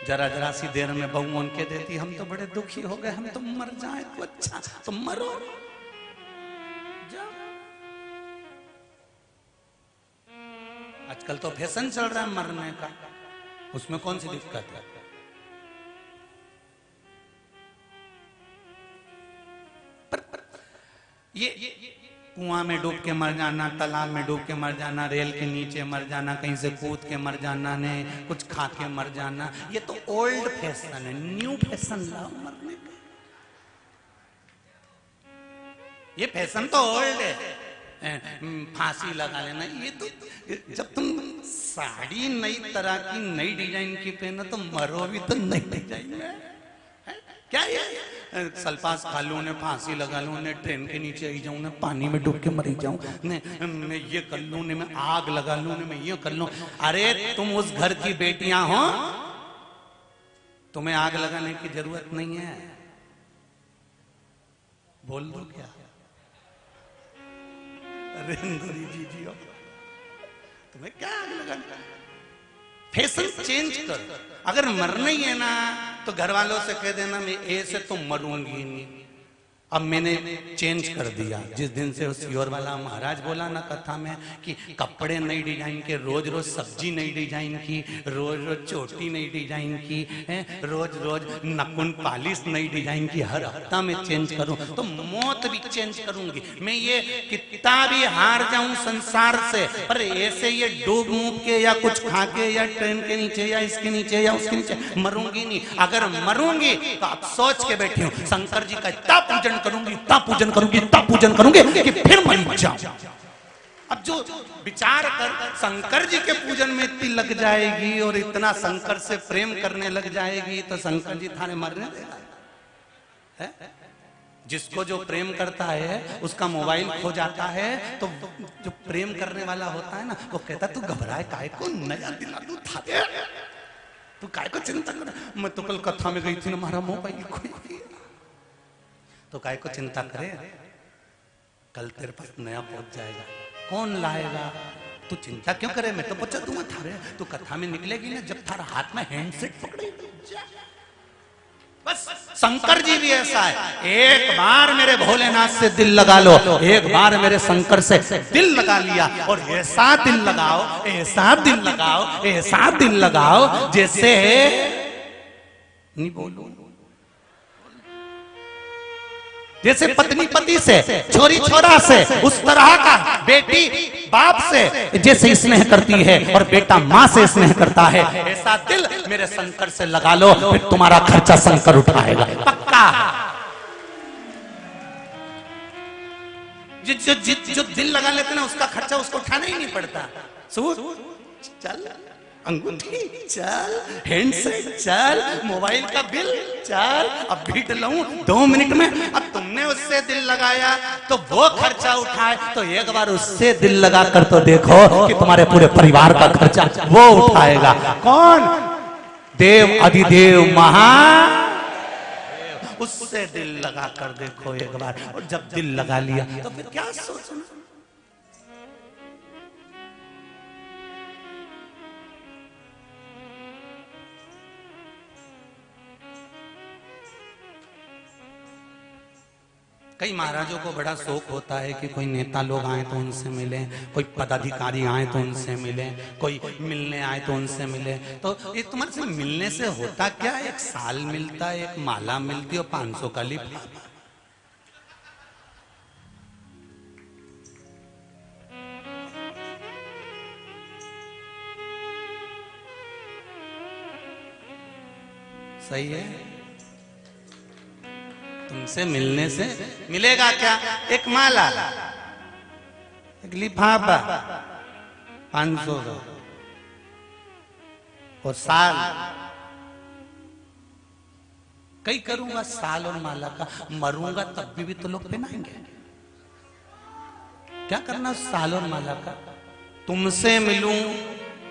जरा सी देर में बहू उनके देती हम तो बड़े दुखी हो गए, हम तो मर जाए तो अच्छा। तो मरो, आजकल तो फैशन चल रहा है मरने का, उसमें कौन सी दिक्कत है? पर ये कुआं में डूब के मर जाना, तालाब में डूब के मर जाना, रेल के नीचे मर जाना, कहीं से कूद के मर जाना, ने कुछ खा के मर जाना, ये तो ओल्ड फैशन है। न्यू फैशन लाओ मरने का। ये फैशन तो ओल्ड है, फांसी लगा लेना। ये तो जब तुम साड़ी नई तरह की नई डिजाइन की पहनो तो मरो भी तो नई डिजाइन में। क्या ये सल्फास खा लूं, ने फांसी लगा लूं, ने ट्रेन के नीचे आई जाऊं, ने पानी में डूब के मरी जाऊं, ने मैं ये कर लूं, ने मैं आग लगा लूं, ने मैं ये कर लूं। अरे तुम उस घर की बेटियां हो, तुम्हें आग लगाने की जरूरत नहीं है। बोल दो क्या? अरे जी तुम्हें क्या आग लगाना? फैशन चेंज कर। अगर मरना ही है ना तो घर वालों से कह देना मैं ऐसे तो मरूंगी नहीं। अब मैंने चेंज कर दिया। जिस दिन से उस योर वाला महाराज बोला ना कथा में कि कपड़े नई डिजाइन के, रोज रोज सब्जी नई डिजाइन की, रोज रोज चोटी नई डिजाइन की, रोज रोज नकुन पालिश नई डिजाइन की, हर हफ्ता में चेंज करूं तो मौत भी चेंज करूंगी। मैं ये कितना भी हार जाऊं संसार से, पर ऐसे ये डूब मूब के या कुछ खा के या ट्रेन के नीचे या इसके नीचे या उसके नीचे मरूंगी नहीं। अगर मरूंगी तो आप सोच के बैठी हूं शंकर जी का इतना पूजन करूंगी, इतना पूजन करूंगी, इतना पूजन करूंगी कि फिर मर जाऊं। अब जो विचार कर शंकर जी के पूजन में इतनी लग जाएगी और इतना शंकर से प्रेम करने लग जाएगी तो शंकर जी थाने मरने देगा है? जिसको जो प्रेम करता है उसका मोबाइल खो जाता है तो जो प्रेम करने वाला होता है ना वो कहता तू घबराए काहे को, नया दिला दूं थारे, तू काहे को चिंता कर। मैं तो कल कथा में गई थी ना, हमारा मोबाइल खो गया। तो काय को चिंता करे, कल तेरे पास नया पहुंच जाएगा। कौन लाएगा? तू चिंता क्यों करे, मैं तो बचा दूंगा थारे। तू कथा में निकलेगी ना जब थारा हाथ में हैंडसेट पकड़े। बस शंकर जी भी ऐसा है। एक बार मेरे भोलेनाथ से दिल लगा लो, एक बार मेरे शंकर से दिल लगा लिया और ऐसा दिल लगाओ, ऐसा दिल लगाओ, ऐसा दिल लगाओ जैसे नहीं बोलूं, जैसे पत्नी पति से, छोरी छोरा से, उस तरह का बेटी बाप से जैसे स्नेह करती है और बेटा माँ से स्नेह करता है, ऐसा दिल मेरे शंकर से लगा लो, फिर तुम्हारा खर्चा शंकर उठाएगा पक्का। जो दिल लगा लेते ना उसका खर्चा उसको उठाना ही नहीं पड़ता। चल अंगूठी चल, हैंडसेट चल, मोबाइल का बिल चल, अब भीड़ लूं 2 मिनट में। अब तुमने उससे दिल लगाया तो वो खर्चा उठाए, तो एक बार उससे दिल लगा कर तो देखो कि तुम्हारे पूरे परिवार का खर्चा वो उठाएगा। कौन? देव अधिदेव महा, उससे दिल लगा कर देखो एक बार। और जब दिल लगा लिया तो फिर क्या सोचना। कई महाराजों को बड़ा शौक होता है कि कोई नेता लोग आए तो उनसे मिले, कोई पदाधिकारी आए तो उनसे मिले, कोई मिलने आए तो उनसे मिले। तो ये तुम्हारे से मिलने से होता क्या? एक साल मिलता है, एक माला मिलती है और 500 का लिफाफा। सही है? तुमसे मिलने से मिलेगा क्या? एक माला, एक लिफाफा 500 का, और साल कई करूंगा साल और माला का। मरूंगा तब भी तो लोग पहनाएंगे। क्या करना साल और माला का? तुमसे मिलूं,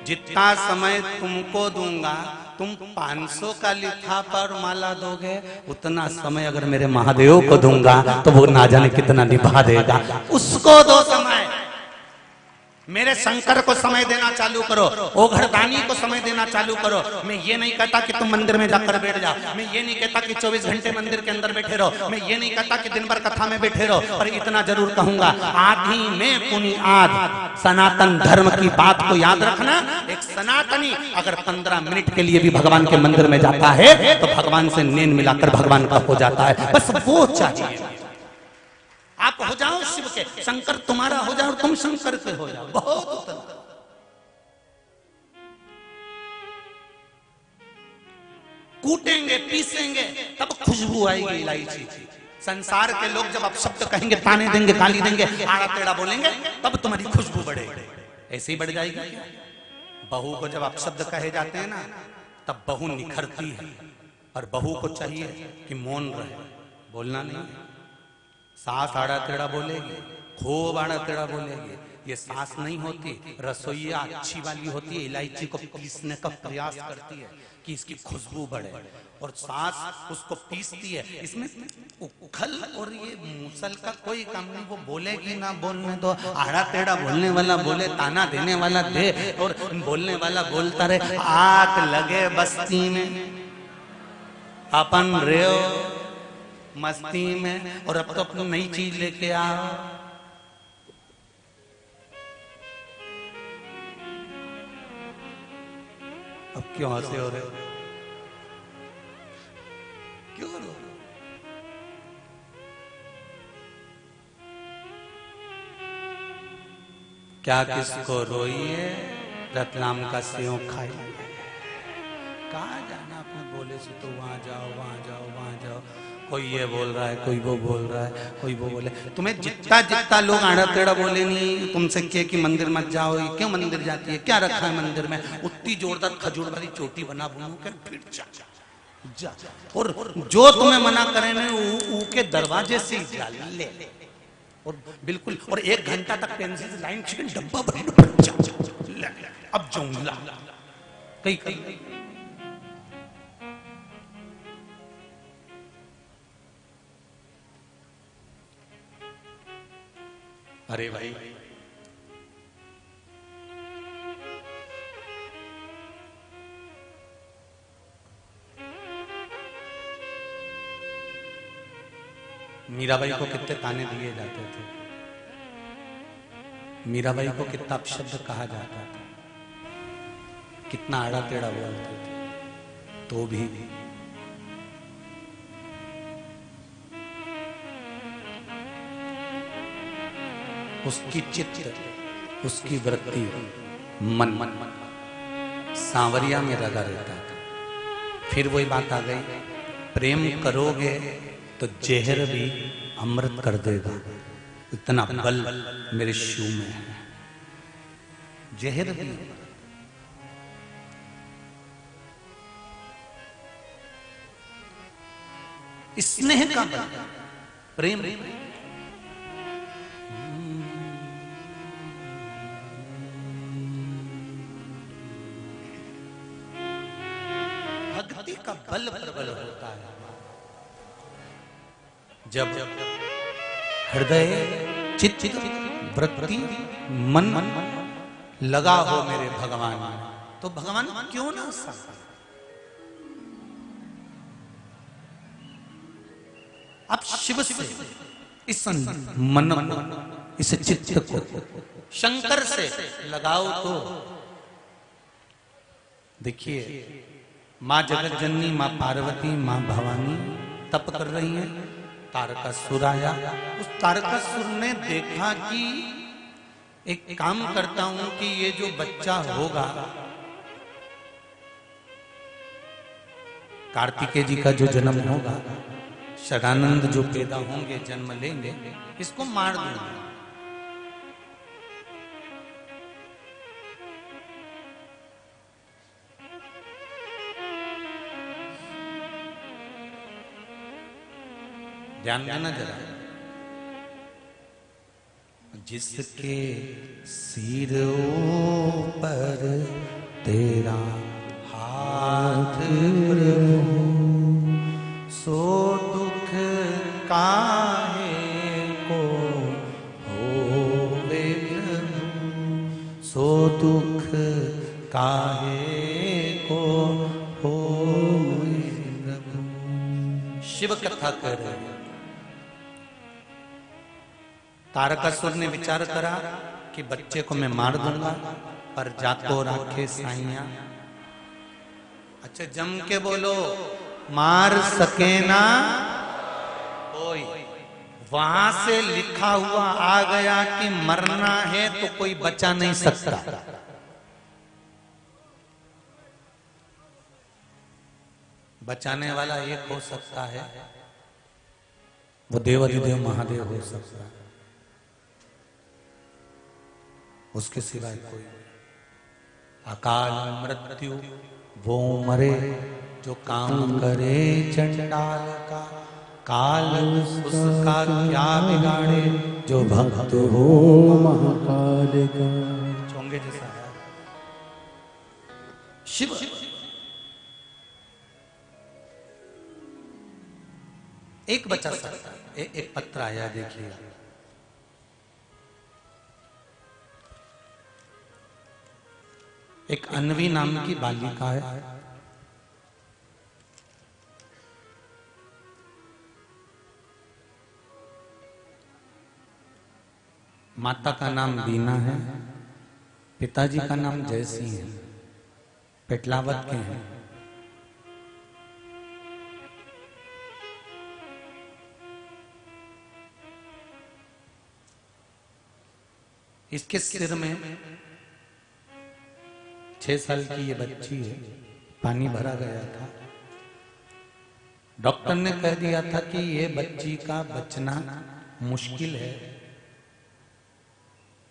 जितना समय तुमको दूंगा, तुम 500 का लिफाफा और माला दोगे, उतना समय अगर मेरे महादेव को दूंगा तो वो ना जाने कितना निभा देगा। उसको दो समय, मेरे शंकर को समय देना चालू करो, ओघरदानी को समय देना चालू करो। मैं ये नहीं कहता कि तुम मंदिर में जाकर बैठ जाओ, मैं ये नहीं कहता कि 24 घंटे मंदिर के अंदर बैठे रहो, मैं ये नहीं कहता कि दिन भर कथा में बैठे रहो, पर इतना जरूर कहूंगा आधी में पुनि आध, सनातन धर्म की बात को याद रखना। एक सनातनी अगर 15 मिनट के लिए भी भगवान के मंदिर में जाता है तो भगवान से नैन मिलाकर भगवान का हो जाता है। बस वो चाहिए। आप हो जाओ शिव के, शंकर तुम्हारा हो जाए और तुम शंकर के हो जाओ, बहुत उतना। कूटेंगे पीसेंगे तब खुशबू आएगी इलायची की। संसार के लोग जब आप शब्द कहेंगे, ताने देंगे, गाली देंगे, आड़ा टेढ़ा बोलेंगे, तब तुम्हारी खुशबू बढ़ेगी। ऐसे ही बढ़ जाएगी क्या? बहू को जब आप शब्द कहे जाते हैं ना, तब बहू निखरती है। और बहू को चाहिए कि मौन रहे, बोलना नहीं। सास आड़ा टेढ़ा बोलेगी, खूब आड़ा टेढ़ा बोलेगी, ये सास नहीं होती, रसोईया अच्छी वाली होती है। इलायची को पीसने का प्रयास करती है कि इसकी खुशबू बढ़े, और सास उसको पीसती है। इसमें उखल और ये मूसल का कोई काम नहीं। वो बोलेगी ना, बोलने दो। आड़ा टेढ़ा बोलने वाला बोले, ताना देने वाला दे, और बोलने वाला बोलता रहे। आग लगे बस्ती में, अपन रेओ मस्ती में, और अब तो अपनी नई चीज लेके आओ। अब क्यों हंसे हो रहे हो? क्यों रो? क्या किसको रोइए, रतलाम का सेव खाइए। कहाँ जाना अपने बोले से, तो वहां जाओ, वहां जाओ, वहां जाओ। कोई ये बोल रहा है, कोई वो बोल रहा है, कोई वो बोले। तुम्हें जितना जितना लोग आड़ा टेढ़ा बोले नहीं, तुमसे कहे कि मंदिर मत जाओ, ये क्यों मंदिर जाती है, क्या रखा है मंदिर में, उतनी जोरदार खजूर वाली चोटी बना बुनू के फिर जा। और जो तुम्हें मना करे ना, ऊ के दरवाजे से जा ले, और बिल्कुल, और 1 घंटा तक पेंसिल से लाइन खींच, डब्बा भर, अब जाऊंगा कहीं कहीं। अरे भाई, मीराबाई को कितने ताने दिए जाते थे, मीराबाई को कितना अपशब्द कहा जाता था, कितना आड़ा टेढ़ा बोलते थे, तो भी उसकी चित्त, उसकी वृत्ति, मन सांवरिया में लगा रहता था। फिर वही बात आ गई, प्रेम करोगे तो जहर भी अमृत कर देगा, इतना बल मेरे शिव में है। जहर भी, स्नेह का बल, प्रेम, भक्ति का बल प्रबल होता है। जब हृदय, चित्त, वृत्ति, मन लगा हो मेरे भगवान, तो भगवान क्यों ना साथ। अब शिव से इस मन को, इस चित्त को शंकर से लगाओ तो देखिए, माँ जगत जननी, माँ पार्वती, माँ भवानी तप कर रही हैं। तारकासुर आया, उस तारकासुर ने देखा कि एक काम करता हूं कि ये जो बच्चा होगा, कार्तिकेय जी का जो जन्म होगा, शरानंद जो पैदा होंगे, जन्म लेंगे, इसको मार दूंगा। ध्यान देना जरा, जिसके सिर पर तेरा हाथ प्रभु, सो दुख काहे को होवे प्रभु, सो दुख काहे को होवे प्रभु। शिव कथा कर रहे हैं। तारकासुर ने विचार करा कि बच्चे को मैं मार दूंगा, पर जातो राखे साइया। अच्छा जम के बोलो, मार सके ना कोई, वहां से लिखा हुआ आ गया कि मरना है तो कोई बचा नहीं सकता। बचाने वाला एक हो सकता है, वो देवाधिदेव महादेव हो सकता है, उसके सिवाय कोई। अकाल मृत्यु वो मरे जो काम करे चंडाल का, काल उसका क्या बिगाड़े जो भक्त हो महाकाल का। चोंगे जैसा है शिव। एक बचा सकता है। एक पत्र आया, देखिए। एक अन्वी नाम की बालिका है, माता का नाम बीना है, पिताजी का नाम जयसिंह है, पेटलावत के हैं। इसके सिर में 6 साल की ये बच्ची है, पानी भरा गया था। डॉक्टर ने कह दिया था कि ये बच्ची का बचना मुश्किल है,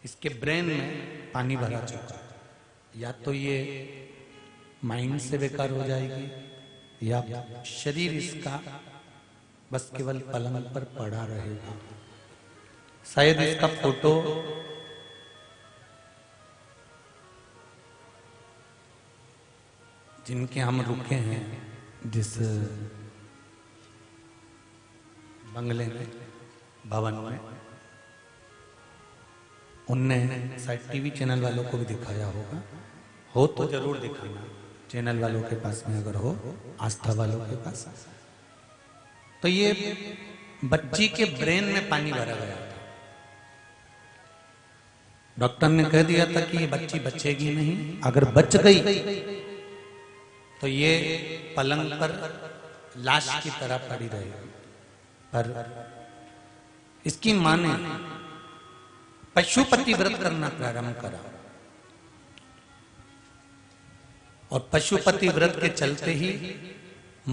इसके ब्रेन में पानी भरा चुका है। या तो ये माइंड से बेकार हो जाएगी या शरीर इसका बस केवल पलंग पर पड़ा रहेगा। शायद इसका फोटो जिनके हम रुके हैं, जिस बंगले में, भवन में, उनने शायद टीवी चैनल वालों को भी दिखाया होगा। हो तो जरूर दिखाना, चैनल वालों के पास में अगर हो, आस्था वालों के पास। तो ये बच्ची के ब्रेन में पानी भरा गया था। डॉक्टर ने कह दिया था कि ये बच्ची बचेगी नहीं, अगर बच गई तो ये पलंग पर लाश की तरह पड़ी रहेगी। पर इसकी मां ने पशुपति व्रत करना प्रारंभ करा और पशुपति व्रत के चलते ही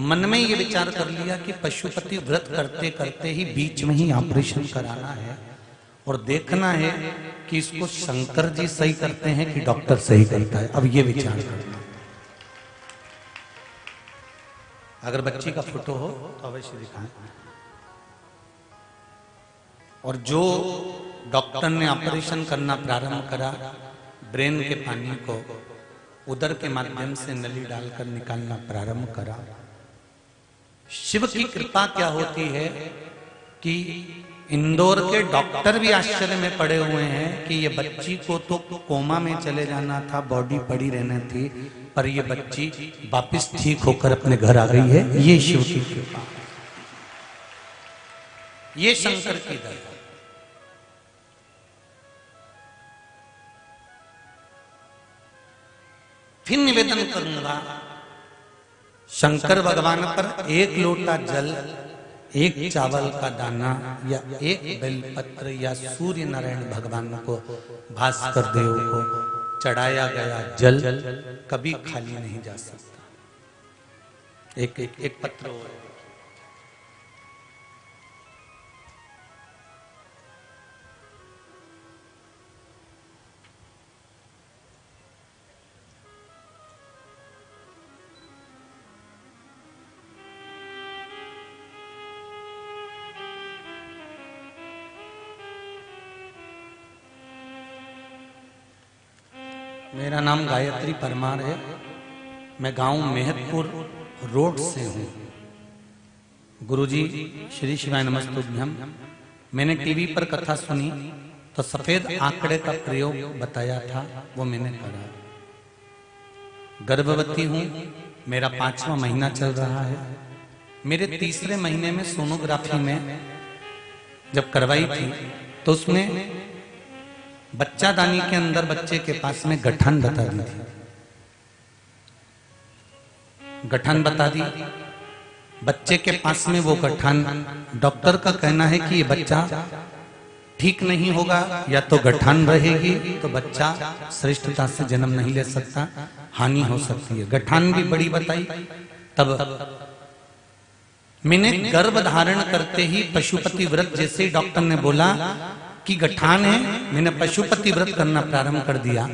मन में ये विचार कर लिया कि पशुपति व्रत करते करते ही बीच में ही ऑपरेशन कराना है और देखना है कि इसको शंकर जी सही करते हैं कि डॉक्टर सही करता है। अब ये विचार करना। अगर बच्ची का फोटो हो तो अवश्य दिखाएं। और जो डॉक्टर ने ऑपरेशन करना प्रारंभ करा, ब्रेन के पानी को उदर के माध्यम से नली डालकर निकालना प्रारंभ करा। शिव की कृपा क्या होती है कि इंदौर के डॉक्टर भी आश्चर्य में पड़े हुए हैं कि ये बच्ची को तो कोमा में चले जाना था, बॉडी पड़ी रहना थी, पर ये बच्ची वापस ठीक होकर अपने घर आ गई है। ये शिव की कृपा, ये शंकर की दया। फिर निवेदन करूंगा शंकर भगवान पर एक लोटा जल, एक चावल का दाना या एक बेलपत्र या सूर्य नारायण भगवान को, भास्कर देव को चढ़ाया गया जल कभी खाली नहीं जा सकता। एक पत्र हो। मेरा नाम गायत्री परमार है। मैं गांव मेहतपुर रोड से हूँ। गुरुजी श्री शिवाय नमस्तुभ्यम। मैंने टीवी पर कथा सुनी तो सफेद आंकड़े का प्रयोग बताया था, वो मैंने करा। गर्भवती हूँ, मेरा 5वां महीना चल रहा है। मेरे 3रे महीने में सोनोग्राफी में जब करवाई थी तो उसमें बच्चादानी के अंदर बच्चे के पास में गठन बता दी थी। गठन बता दी बच्चे के पास में वो गठान, डॉक्टर का कहना है कि ये बच्चा ठीक नहीं होगा, या तो गठान रहेगी तो बच्चा श्रेष्ठता से जन्म नहीं ले सकता, हानि हो सकती है। गठान भी बड़ी बताई। तब मैंने गर्भ धारण करते ही पशुपति व्रत, जैसे डॉक्टर ने बोला कि गठान है, मैंने पशुपति व्रत करना प्रारंभ कर दिया।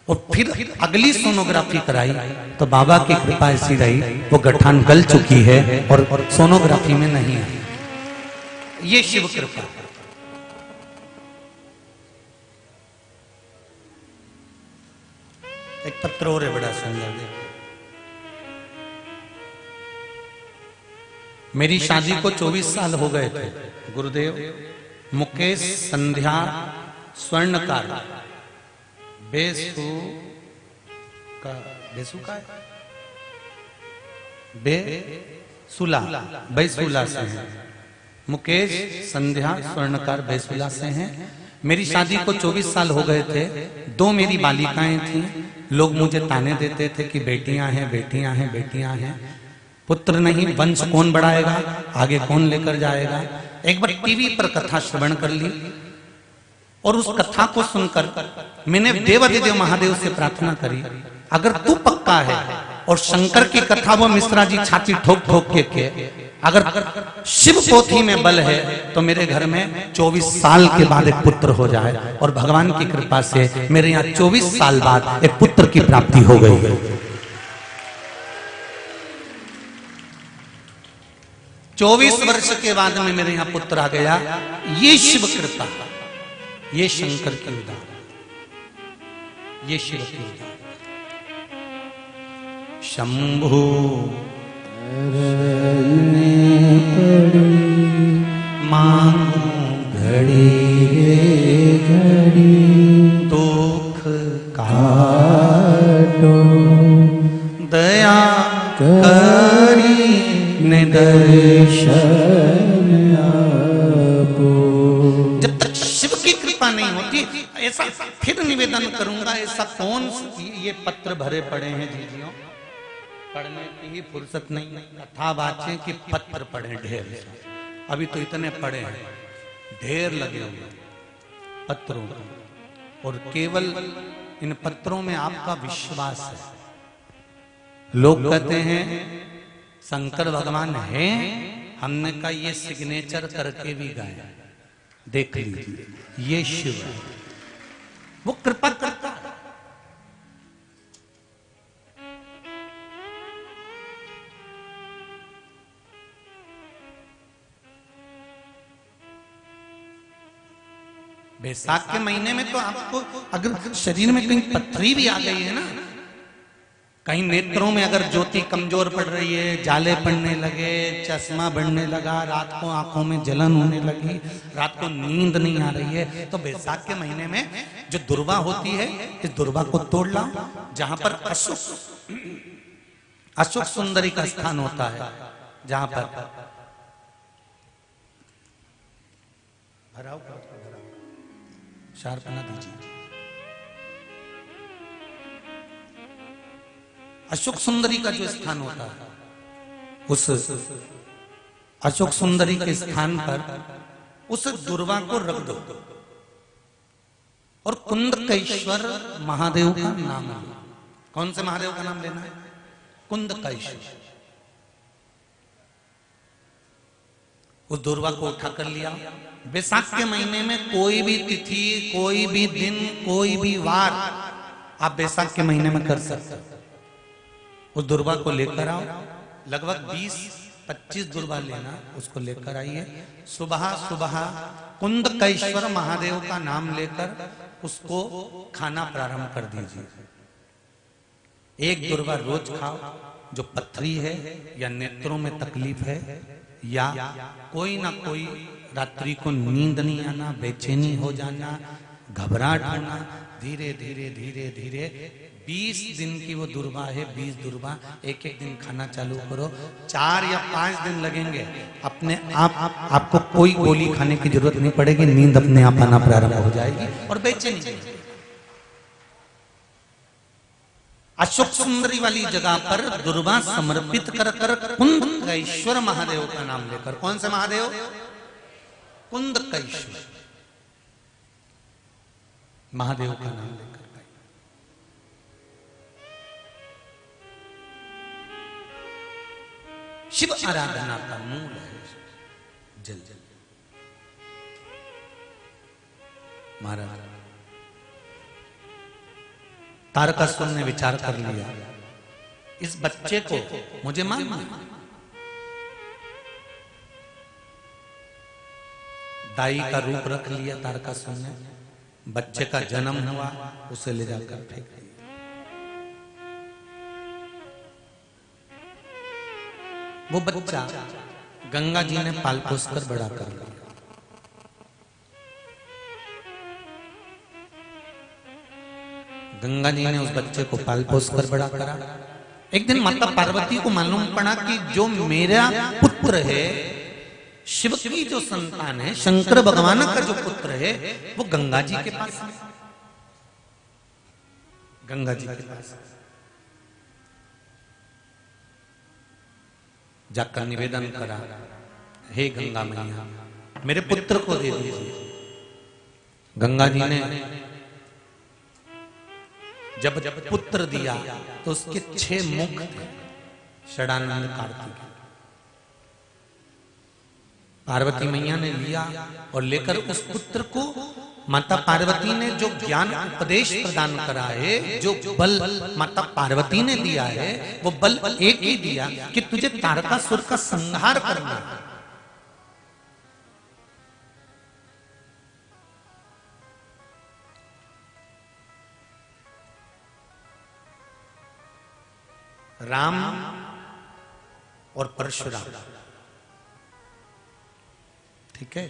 और फिर अगली सोनोग्राफी कराई तो बाबा की कृपा ऐसी रही, वो गठान गल चुकी है और सोनोग्राफी में नहीं आई। ये शिव कृपा। एक पत्र और है बड़ा सुंदर। मेरी शादी को 24 साल हो गए थे। गुरुदेव मुकेश संध्या स्वर्णकार बेसु का बैसुला से हैं। मुकेश संध्या स्वर्णकार बैसुला से हैं। मेरी शादी को 24 साल हो गए थे। 2 मेरी बालिकाएं थीं। लोग मुझे ताने देते थे कि बेटियां हैं, बेटियां हैं, बेटियां हैं। पुत्र नहीं, वंश कौन बढ़ाएगा, आगे कौन लेकर जाएगा। एक बार टीवी पर कथा श्रवण कर ली और उस कथा को सुनकर मैंने देवाधिदेव महादेव से प्रार्थना करी, अगर तू पक्का है और शंकर की कथा वो मिश्रा जी छाती ठोक ठोक के अगर शिव पोथी में बल है तो मेरे घर में 24 साल के बाद एक पुत्र हो जाए। और भगवान की कृपा से मेरे यहाँ 24 साल बाद एक पुत्र की प्राप्ति हो गई। 24 वर्ष के बाद में मेरे यहाँ पुत्र आ गया। ये शिव कृपा, ये शंकर की उदार, ये शिव की उदार। शंभु मांगू घड़ी रे घड़ी दुख काटो दया करी निदर्शन आपो। जब तक शिव की कृपा नहीं होती, ऐसा फिर निवेदन करूंगा, ऐसा कौन ये पत्र भरे पड़े हैं जीजियों, पढ़ने की ही फुर्सत नहीं। कथा वाचे कि पत्र पढ़े ढेर। अभी तो इतने पढ़े हैं, ढेर लगे हुए पत्रों, और केवल इन पत्रों में आपका विश्वास है। लोग कहते हैं शंकर भगवान है, हमने कहा ये सिग्नेचर करके भी गाया, देख लीजिए, ये शिव है, वो कृपा करता है। बैसाख के महीने में तो आपको अगर शरीर में कहीं पथरी भी आ गई है ना, कहीं नेत्रों में अगर ज्योति कमजोर पड़ रही है, जाले पड़ने लगे, चश्मा बढ़ने लगा, रात को आंखों में जलन होने लगी, रात को नींद नहीं आ रही है, तो बैसाख के महीने में जो दुर्वा होती है, इस दुर्वा को तोड़ लाओ। जहां पर अशोक सुंदरी का स्थान होता है, जहां पर शार्पना दीजिए। अशोक सुंदरी का जो स्थान होता है, उस अशोक सुंदरी के स्थान पर उस दुर्वा को रख दो और कुंदकेश्वर महादेव का नाम लो। कौन से महादेव का नाम लेना है? कुंदकेश्वर। उस दुर्वा को उठा कर लिया। बैसाख के महीने में कोई भी तिथि, कोई भी दिन, कोई भी वार आप बैसाख के महीने में कर सकते हो। उस दुर्वा को लेकर आओ, लगभग 20-25 दुर्वा लेना, उसको लेकर आइए। सुबह सुबह कुंदकेश्वर महादेव का नाम लेकर उसको खाना प्रारंभ कर दीजिए। एक दुर्वा रोज खाओ। जो पथरी है या नेत्रों में तकलीफ है या कोई ना कोई रात्रि को नींद नहीं आना, बेचैनी हो जाना, घबराहट होना, धीरे धीरे धीरे धीरे 20 दिन की वो दुर्वा है, 20 दुर्वा एक एक दिन खाना चालू करो। 4 या 5 दिन लगेंगे, अपने आप आपको कोई गोली खाने की जरूरत नहीं पड़ेगी, नींद अपने आप आना प्रारंभ हो जाएगी और बेचैनी। अशोक सुंदरी वाली जगह पर दुर्वा समर्पित कर कर कुंदकेश्वर महादेव का नाम लेकर, कौन से महादेव? कुंदकेश्वर महादेव का नाम लेकर शिव आराधना का मूल है जल। महाराज तारकासुर ने विचार कर लिया, इस बच्चे को मुझे मारना है। दाई का रूप रख लिया तारकासुर ने, बच्चे का जन्म हुआ, उसे ले जाकर फेंक दिया। वो बच्चा गंगा जी ने पाल पोस कर बड़ा कर लिया। गंगा जी ने उस बच्चे को पाल पोस कर बड़ा करा। एक दिन माता पार्वती को मालूम पड़ा कि जो मेरा पुत्र है, शिव की जो संतान है, शंकर भगवान का जो पुत्र है, वो गंगा जी के पास है। गंगा जी के पास जाकर निवेदन करा, हे गंगा मैया, मेरे पुत्र को दे दीजिए। गंगा जी ने जब पुत्र दिया तो उसके 6 मुख थे, षडानंद कार्तिक। पार्वती मैया ने लिया और लेकर उस पुत्र को माता पार्वती ने जो ज्ञान उपदेश प्रदान करा है, जो बल माता पार्वती ने दिया है, वो बल एक ही दिया कि तुझे तारकासुर का संहार करना है। राम और परशुराम, ठीक है,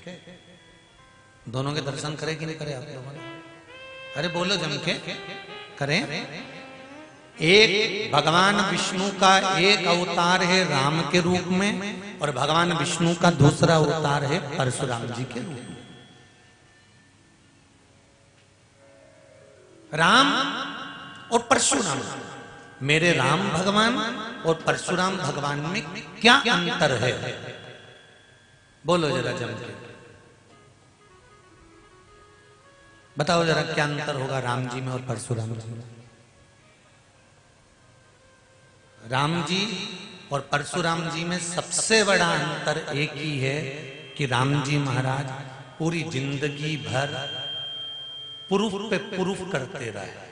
दोनों के दर्शन करें कि नहीं करें आप लोगों ने? अरे बोलो जम के करें। एक भगवान विष्णु का एक अवतार है राम के रूप में, और भगवान विष्णु का दूसरा अवतार है परशुराम जी के रूप में। राम और परशुराम, मेरे राम भगवान और परशुराम भगवान में क्या अंतर है? बोलो जरा जम के बताओ जरा, क्या अंतर होगा राम जी में और परशुराम जी में? राम जी और परशुराम जी में सबसे बड़ा अंतर एक ही है कि राम जी महाराज पूरी जिंदगी भर प्रूफ पे प्रूफ करते रहे,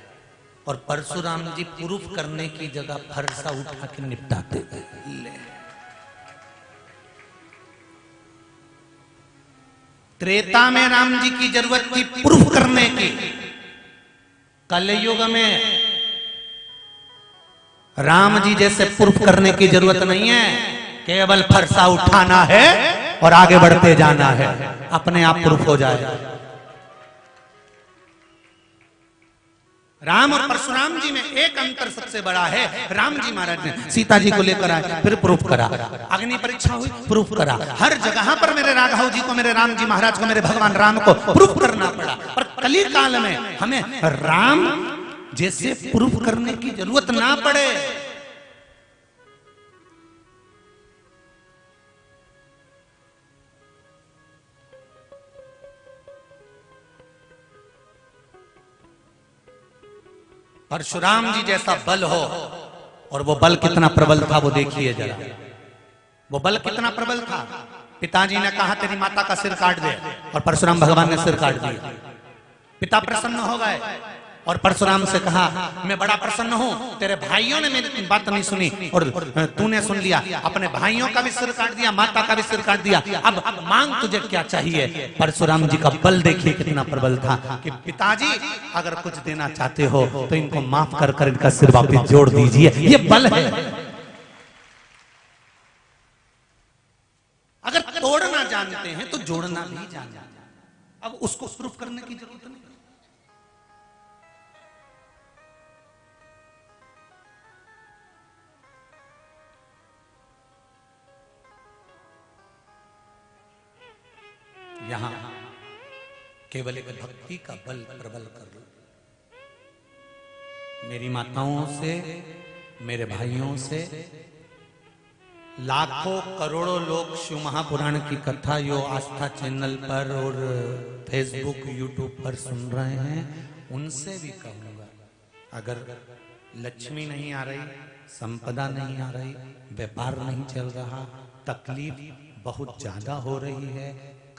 और परशुराम जी प्रूफ करने की जगह फरसा उठा के निपटाते गए। त्रेता में राम जी की जरूरत थी प्रूफ करने की, कलयुग में राम जी जैसे प्रूफ करने की जरूरत नहीं है, केवल फरसा उठाना है और आगे बढ़ते जाना है, अपने आप प्रूफ हो जाएगा। राम और परशुराम जी में एक अंतर सबसे बड़ा है, राम जी महाराज ने सीता जी को लेकर आए, फिर प्रूफ करा, अग्नि परीक्षा हुई, प्रूफ करा, हर जगह पर मेरे राघव जी को, मेरे राम जी महाराज को, मेरे भगवान राम को प्रूफ करना पड़ा। पर कली काल में हमें राम जैसे प्रूफ करने की जरूरत ना पड़े। परशुराम जी जैसा बल हो, और वो बल कितना प्रबल था वो देखिए जरा, वो बल कितना प्रबल था। पिताजी ने कहा तेरी माता का सिर काट दे, और परशुराम भगवान ने सिर काट दिया। पिता प्रसन्न हो गए और परशुराम से कहा मैं बड़ा प्रसन्न हूं, तेरे भाइयों ने मेरी बात नहीं सुनी और तूने सुन लिया, अपने भाइयों का भी सिर काट दिया, माता का भी सिर काट दिया, अब मांग तुझे क्या चाहिए। परशुराम जी का बल देखिए कितना प्रबल था कि पिताजी अगर कुछ देना चाहते हो तो इनको माफ कर कर इनका सिर वापस जोड़ दीजिए, ये बल है। अगर तोड़ना जानते हैं तो जोड़ना भी जानते हैं, अब उसको प्रूफ करने की जरूरत नहीं। यहां केवल एक भक्ति का बल प्रबल कर लो। मेरी माताओं से, मेरे भाइयों से, लाखों करोड़ों लोग शिव महापुराण की कथा यो आस्था चैनल पर और फेसबुक यूट्यूब पर सुन रहे हैं, उनसे भी कहूंगा, अगर लक्ष्मी नहीं आ रही, संपदा नहीं आ रही, व्यापार नहीं चल रहा, तकलीफ बहुत ज्यादा हो रही है,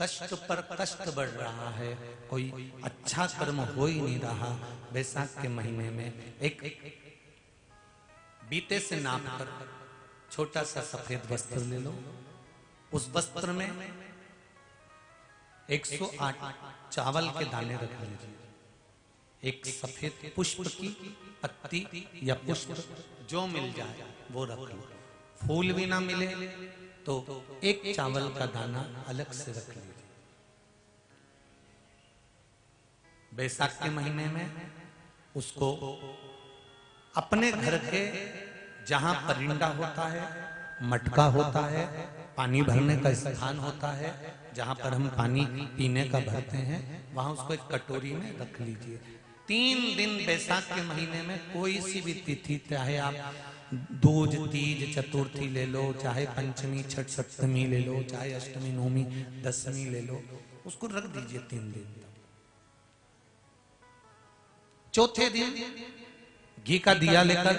कष्ट पर कष्ट बढ़ रहा है, कोई अच्छा कर्म हो ही नहीं रहा, बैसाख के महीने में एक बीते से नाप कर छोटा सा सफेद वस्त्र ले लो, उस वस्त्र में 108 चावल के दाने रख लीजिए, एक सफेद पुष्प की पत्ती या पुष्प जो मिल जाए वो रख लो, फूल भी ना मिले तो एक चावल का दाना अलग से रख लीजिए। बैसाख के महीने में उसको अपने घर के जहां परिंदा होता है, मटका होता है, पानी भरने का स्थान होता है, जहां पर हम पानी पीने का भरते हैं, वहां उसको एक कटोरी में रख लीजिए। 3 दिन बैसाख के महीने में कोई सी भी तिथि, चाहे आप दूज, तीज, चतुर्थी ले लो, चाहे पंचमी, छठ, सप्तमी ले लो, चाहे अष्टमी, नवमी, दशमी ले लो, उसको रख दीजिए 3 दिन। चौथे दिन घी का दिया लेकर,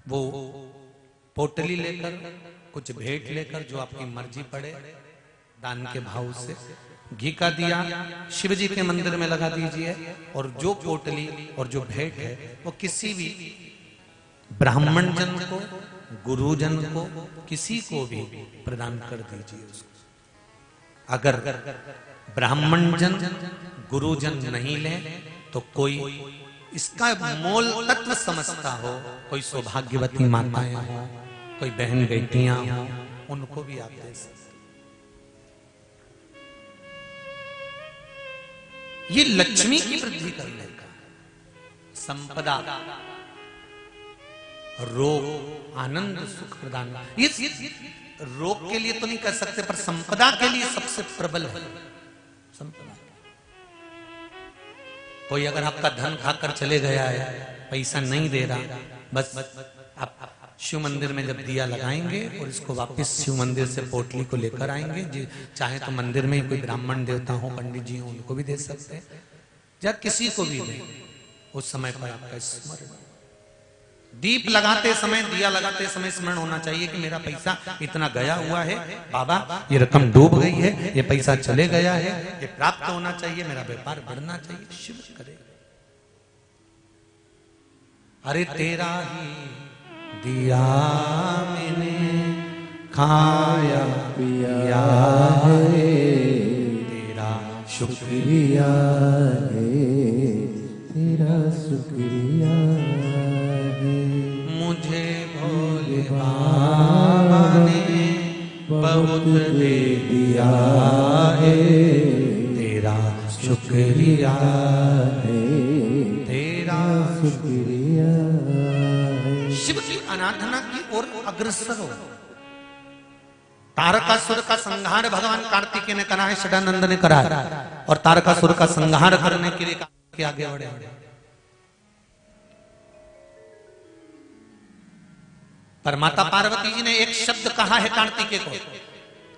वो पोटली लेकर, कुछ भेंट लेकर, जो आपकी मर्जी पड़े, दान के भाव से घी का दिया शिव जी के मंदिर में लगा दीजिए, और जो पोटली और जो भेंट है वो किसी भी ब्राह्मण जन को, गुरुजन को, किसी को भी प्रदान कर दीजिए उसको। अगर ब्राह्मण जन, गुरुजन नहीं ले तो कोई इसका मोल तत्व समझता हो, कोई सौभाग्यवती माताएं हो, कोई बहन बेटियां हो, उनको भी आप दे सकते। ये लक्ष्मी की वृद्धि करने का, संपदा, रोग, आनंद, सुख प्रदान, ये रोग के लिए तो नहीं कर सकते, पर संपदा के लिए सबसे प्रबल है संपदा। कोई अगर आपका धन खाकर चले गया है, पैसा नहीं दे रहा, बस आप शिव मंदिर में जब दिया लगाएंगे और इसको वापस शिव मंदिर से पोटली को लेकर आएंगे, चाहे तो मंदिर में कोई ब्राह्मण देवता हो, पंडित जी हो, उनको भी दे सकते हैं, या किसी को भी दें, उस समय पर आपका स्मरण, दीप लगाते समय, दिया लगाते समय स्मरण होना चाहिए कि मेरा पैसा इतना गया हुआ है, बाबा ये रकम डूब गई है, ये पैसा चले गया है, ये प्राप्त होना चाहिए, मेरा व्यापार बढ़ना चाहिए, शिव करे। अरे तेरा ही दिया मैंने खाया पिया है, तेरा शुक्रिया है, तेरा शुक्रिया है, मुझे भोले बाबा ने बहुत दे दिया है, तेरा शुक्रिया है, तेरा शुक्रिया है। शिव की आराधना की ओर अग्रसर हो। तारकासुर का संहार भगवान कार्तिकेय ने करा है, षडानंद ने करा है, और तारकासुर का संहार करने के लिए आगे बढ़े। पर माता पार्वती जी ने एक शब्द कहा है कार्तिकेय को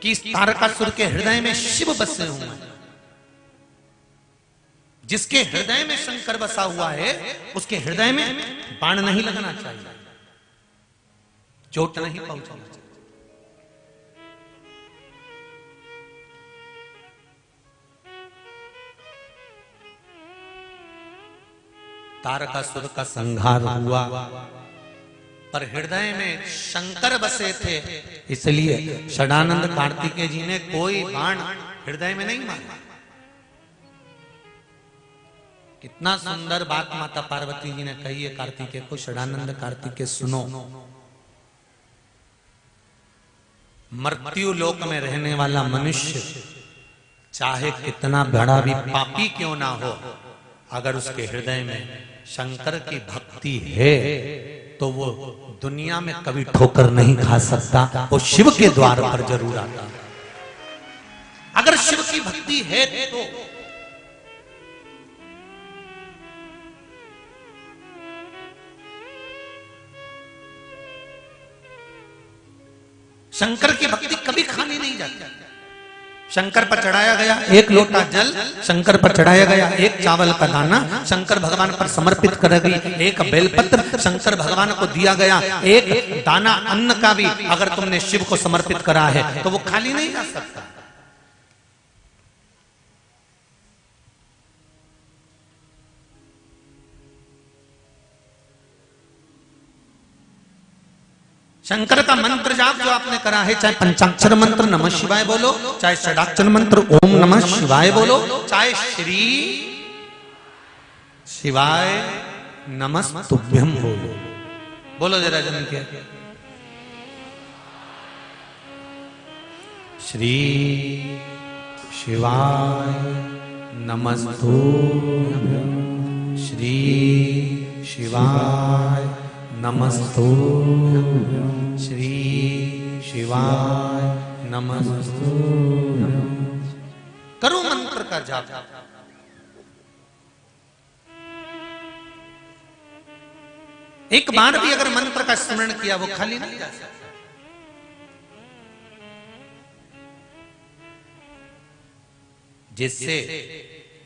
कि तारकासुर के हृदय में शिव बसे हुए हैं। जिसके हृदय में शंकर बसा हुआ है, उसके हृदय में बाण नहीं लगना चाहिए, चोट नहीं पहुंचना चाहिए। तारकासुर का संहार हुआ, पर हृदय में शंकर बसे थे, इसलिए षडानंद कार्तिकेय जी ने कोई बाण हृदय में नहीं मारा। कितना सुंदर बात माता पार्वती जी ने कही है कार्तिकेय को, षडानंद कार्तिकेय सुनो, मृत्यु लोक में रहने वाला मनुष्य चाहे कितना बड़ा भी पापी क्यों ना हो, अगर उसके हृदय में शंकर की भक्ति है तो वो दुनिया में कभी ठोकर नहीं खा सकता, वो शिव के द्वार पर जरूर आता। अगर शिव की भक्ति है तो शंकर की भक्ति कभी खाली नहीं जाती। शंकर पर चढ़ाया गया एक लोटा जल, शंकर पर चढ़ाया गया एक चावल का दाना, शंकर भगवान पर समर्पित कर गई एक बेलपत्र, शंकर भगवान को दिया गया एक दाना अन्न का भी अगर तुमने शिव को समर्पित करा है तो वो खाली नहीं जा सकता। शंकर का मंत्र जाप जो आपने करा है, चाहे पंचाक्षर मंत्र नमः शिवाय बोलो, चाहे षडाक्षर मंत्र ओम नमः शिवाय बोलो, चाहे श्री शिवाय नमस्तुभ्यम बोलो, बोलो जरा जन के श्री शिवाय नमस्तुभ्यम, श्री शिवाय नमस्तुभ्यं, श्री शिवाय नमस्तुभ्यं। करो मंत्र का जाप। एक बार भी अगर मंत्र का स्मरण किया वो खाली नहीं जा सकता। जिससे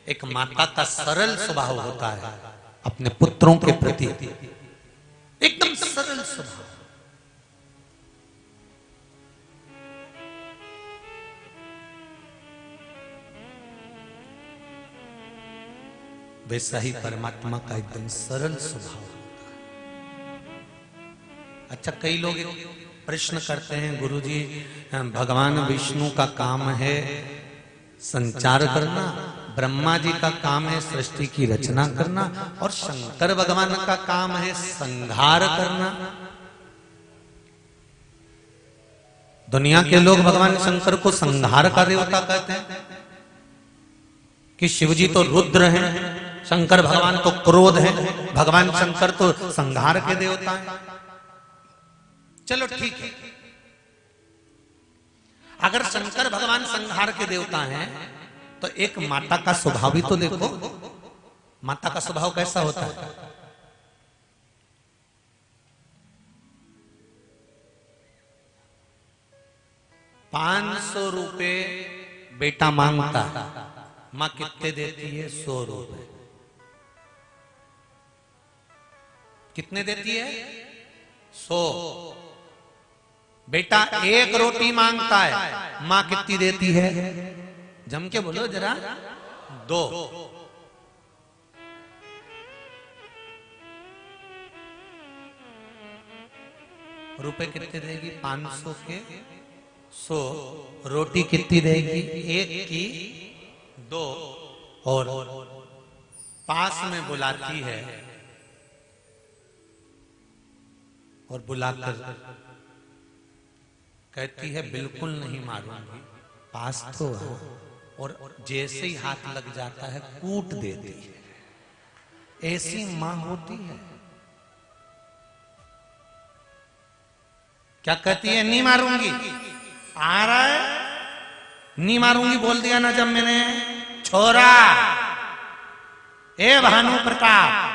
एक माता का सरल स्वभाव होता है अपने पुत्रों के प्रति, एकदम सरल स्वभाव। वैसा ही परमात्मा का एकदम सरल स्वभाव होता है। अच्छा, कई लोग प्रश्न करते हैं, गुरुजी भगवान विष्णु का काम है संचार करना, ब्रह्मा जी का काम है सृष्टि की रचना करना, और शंकर भगवान का काम है संहार करना। दुनिया के लोग भगवान शंकर को संहार का देवता कहते हैं कि शिवजी तो रुद्र हैं, शंकर भगवान तो क्रोध है, भगवान शंकर तो संहार के देवता हैं। चलो ठीक है, अगर शंकर भगवान संहार के देवता हैं तो एक माता का स्वभाव भी तो देखो। माता का स्वभाव कैसा होता है? 500 रुपए बेटा मांगता, मां कितने देती है? 100 रुपए। कितने देती है? 100। बेटा एक रोटी मांगता है, मां कितनी देती है? जम के बोलो जरा। 2। रुपए कितने देगी? 500 के 100। रोटी कितनी देगी? 1 की 2। और पास में बुलाती है और बुलाकर कहती है बिल्कुल नहीं मारूंगी, पास तो है, और जैसे ही हाथ लग जाता है कूट देती है। ऐसी मां होती है। क्या कहती है? नहीं मारूंगी। आ रहा है? नहीं मारूंगी बोल दिया ना जब मैंने। छोरा, ए भानु प्रताप,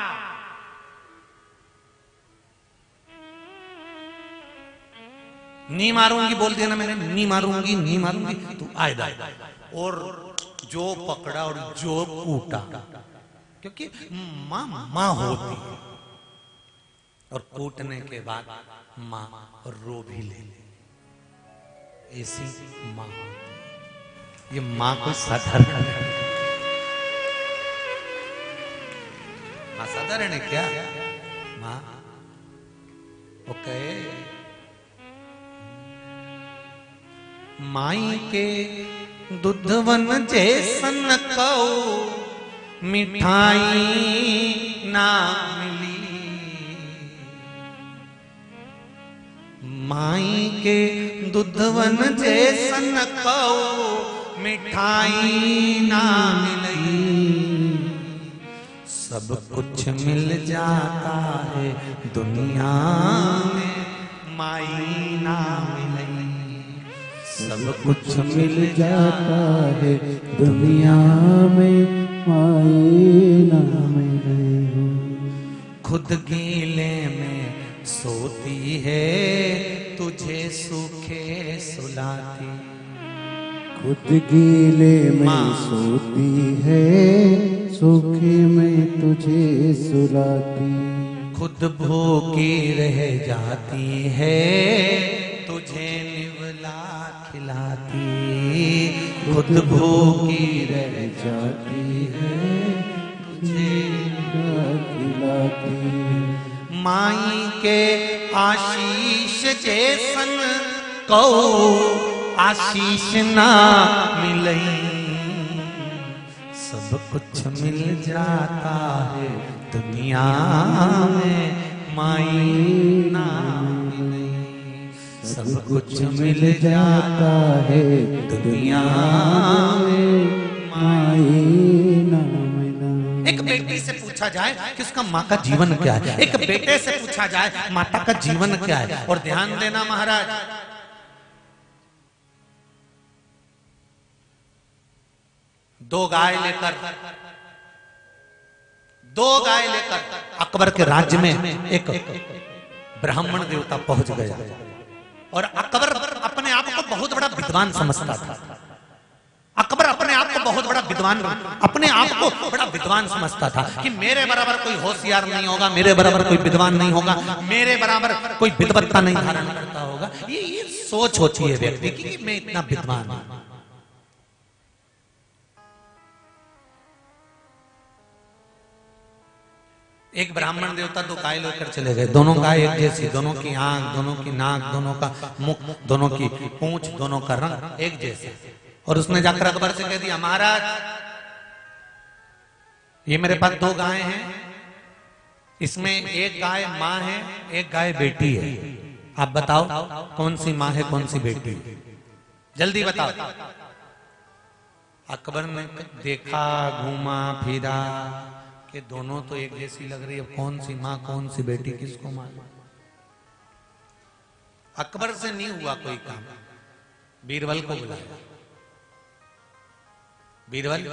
नहीं मारूंगी बोल दिया ना मैंने। नहीं मारूंगी, नहीं मारूंगी, तू आएगा। और जो पकड़ा और जो कूटा, क्योंकि मां मां होती है। और कूटने के बाद मां रो भी ले, ऐसी मां होती है। ये मां को साधारण मां साधारण है क्या? मां ओके। माई के दूधवन जैसन कौ मिठाई ना मिली, माई के दूधवन जैसन कौ मिठाई ना मिली। सब कुछ मिल जाता है दुनिया में, माई ना मिली। सब कुछ मिल जाता है दुनिया में, माई ना मिले। खुद गीले में सोती है, तुझे सूखे सुलाती। खुद गीले में सोती है, सूखे में तुझे सुलाती। खुद भूखी रह जाती है, तुझे निवला खिलाती। खुद भूखी रह जाती है, तुझे खिलाती। माई के आशीष जैसन को आशीष ना मिलई। सब कुछ मिल जाता है दुनिया में, माई ना मिलई। सब कुछ मिल जाता है दुनिया में, माई ना मिलई। एक बेटी से पूछा जाए कि उसका माँ का जीवन क्या है, एक बेटे से पूछा जाए माता का जीवन क्या है। और ध्यान देना महाराज, दो गाय लेकर अकबर के राज्य में एक ब्राह्मण देवता पहुंच गया। और अकबर अपने आप को बहुत बड़ा विद्वान समझता था। अकबर अपने आप को बहुत बड़ा विद्वान, अपने आप को बड़ा विद्वान समझता था कि मेरे बराबर कोई होशियार नहीं होगा, मेरे बराबर कोई विद्वान नहीं होगा, मेरे बराबर कोई विद्वत्ता नहीं धारण करता होगा। ये सोच होती है व्यक्ति की कि मैं इतना विद्वान हूं। एक ब्राह्मण देवता दो गाय लेकर चले गए। दोनों गाय एक जैसी, दोनों की आंख, दोनों की नाक, दोनों का मुख, दोनों की पूंछ, दोनों का रंग एक जैसे। और उसने जाकर अकबर से कह दिया, महाराज ये मेरे पास दो गाय हैं, इसमें एक गाय माँ है, एक गाय बेटी है। आप बताओ कौन सी माँ है, कौन सी बेटी है, जल्दी बताओ। अकबर ने देखा, घूमा फिरा कि दोनों तो एक जैसी लग रही है, कौन सी माँ कौन सी बेटी किसको मालूम। अकबर से नहीं हुआ कोई काम, बीरबल को बुलाया। बीरबल,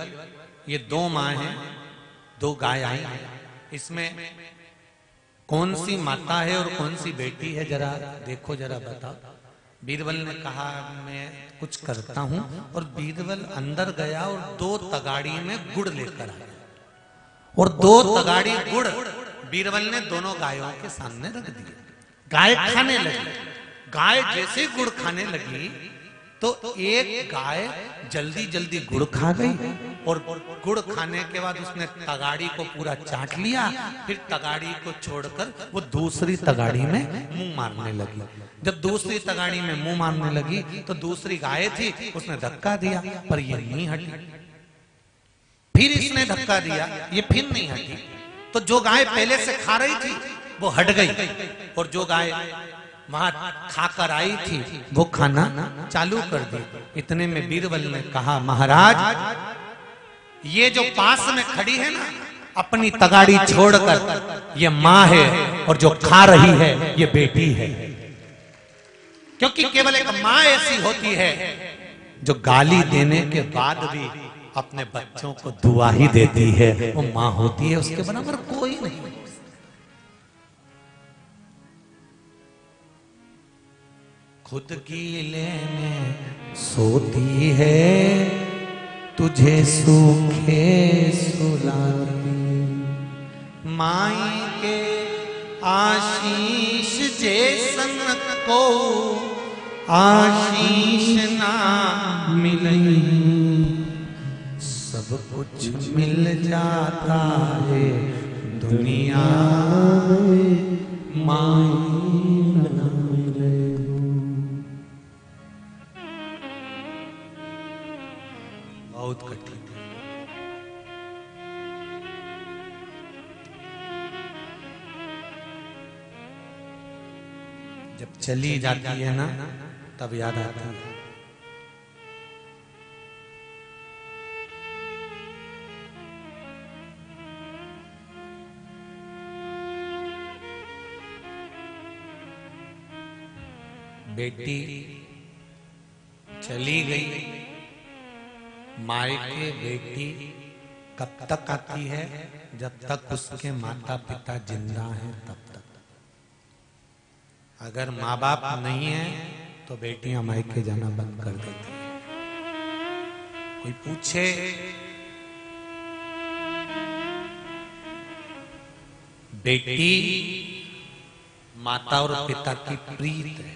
ये दो माँ हैं, दो गाय आई हैं, इसमें कौन सी माता है और कौन सी बेटी है, जरा देखो, जरा बताओ। बीरबल ने कहा मैं कुछ करता हूं। और बीरबल अंदर गया और दो तगाड़ी में गुड़ लेकर आया। और दो तगाड़ी गुड़ बीरबल ने दोनों गायों के सामने रख दिए। गाय खाने लगी। गाय जैसे गुड़ खाने लगी तो एक गाय जल्दी जल्दी गुड़ खा गई। और गुड़ खाने के बाद उसने तगाड़ी को पूरा चाट लिया। फिर तगाड़ी को छोड़कर वो दूसरी तगाड़ी में मुंह मारने लगी। जब दूसरी तगाड़ी में मुंह मारने लगी तो दूसरी गाय थी, उसने धक्का दिया पर ये नहीं हटी। फिर इसने धक्का दिया, ये फिर नहीं हटी। तो जो गाय पहले से खा रही थी वो हट गई, और जो गाय वहां खाकर आई थी वो खाना चालू कर दी। इतने में बीरबल ने कहा, महाराज ये जो पास में खड़ी है ना, अपनी तगाड़ी छोड़कर ये माँ है, और जो खा रही है ये बेटी है। क्योंकि केवल एक माँ ऐसी होती है जो गाली देने के बाद भी अपने बच्चों को दुआ ही देती है, वो माँ होती है, उसके बराबर कोई नहीं। खुद गीले में सोती है, तुझे सूखे सुलाती। माई के आशीष जैसन को आशीष ना मिलई। सब कुछ मिल जाता है दुनिया में, माई ना मिले। बहुत कठिन है। जब चली जाती है ना तब याद आती है। बेटी चली गई, मायके बेटी कब तक आती है? जब तक उसके माता पिता जिंदा हैं तब तक। अगर माँ बाप नहीं है तो बेटियां मायके जाना बंद कर देती हैं। कोई पूछे बेटी माता और पिता की प्रीत है।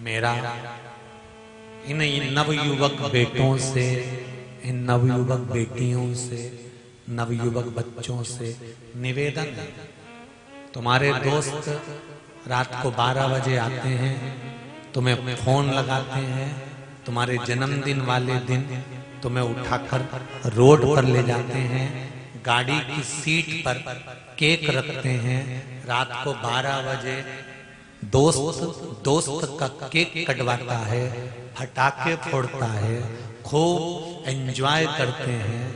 मेरा इन नवयुवक बेटों से, इन नवयुवक बेटियों से, नवयुवक बच्चों से निवेदन है, तुम्हारे दोस्त रात को 12 बजे आते हैं, तुम्हें फोन लगाते हैं, तुम्हारे जन्मदिन वाले दिन तुम्हें उठाकर रोड पर ले जाते हैं, गाड़ी की सीट पर केक रखते हैं, रात को 12 बजे दोस्त का केक कटवाता है, फटाके फोड़ता है, खूब एंजॉय करते हैं।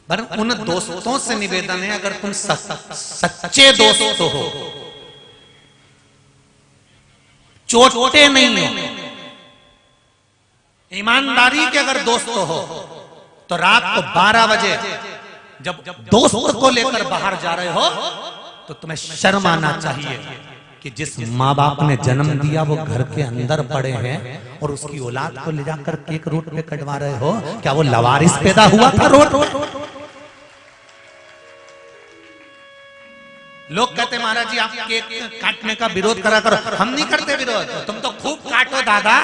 पर उन दोस्तों से निवेदन है, अगर तुम सच्चे दोस्त हो, चोटे नहीं हो, ईमानदारी के अगर दोस्त हो, तो रात को 12 बजे जब दोस्त को लेकर बाहर जा रहे हो तो तुम्हें शर्म आना चाहिए कि जिस माँ बाप ने जन्म दिया वो घर के अंदर पड़े हैं और उसकी औलाद को ले जाकर केक रोड पे कटवा रहे हो। क्या वो लवारिस पैदा हुआ था रोड? लोग कहते महाराज जी आप केक काटने का विरोध करा करो। हम नहीं करते विरोध, तुम तो खूब काटो दादा,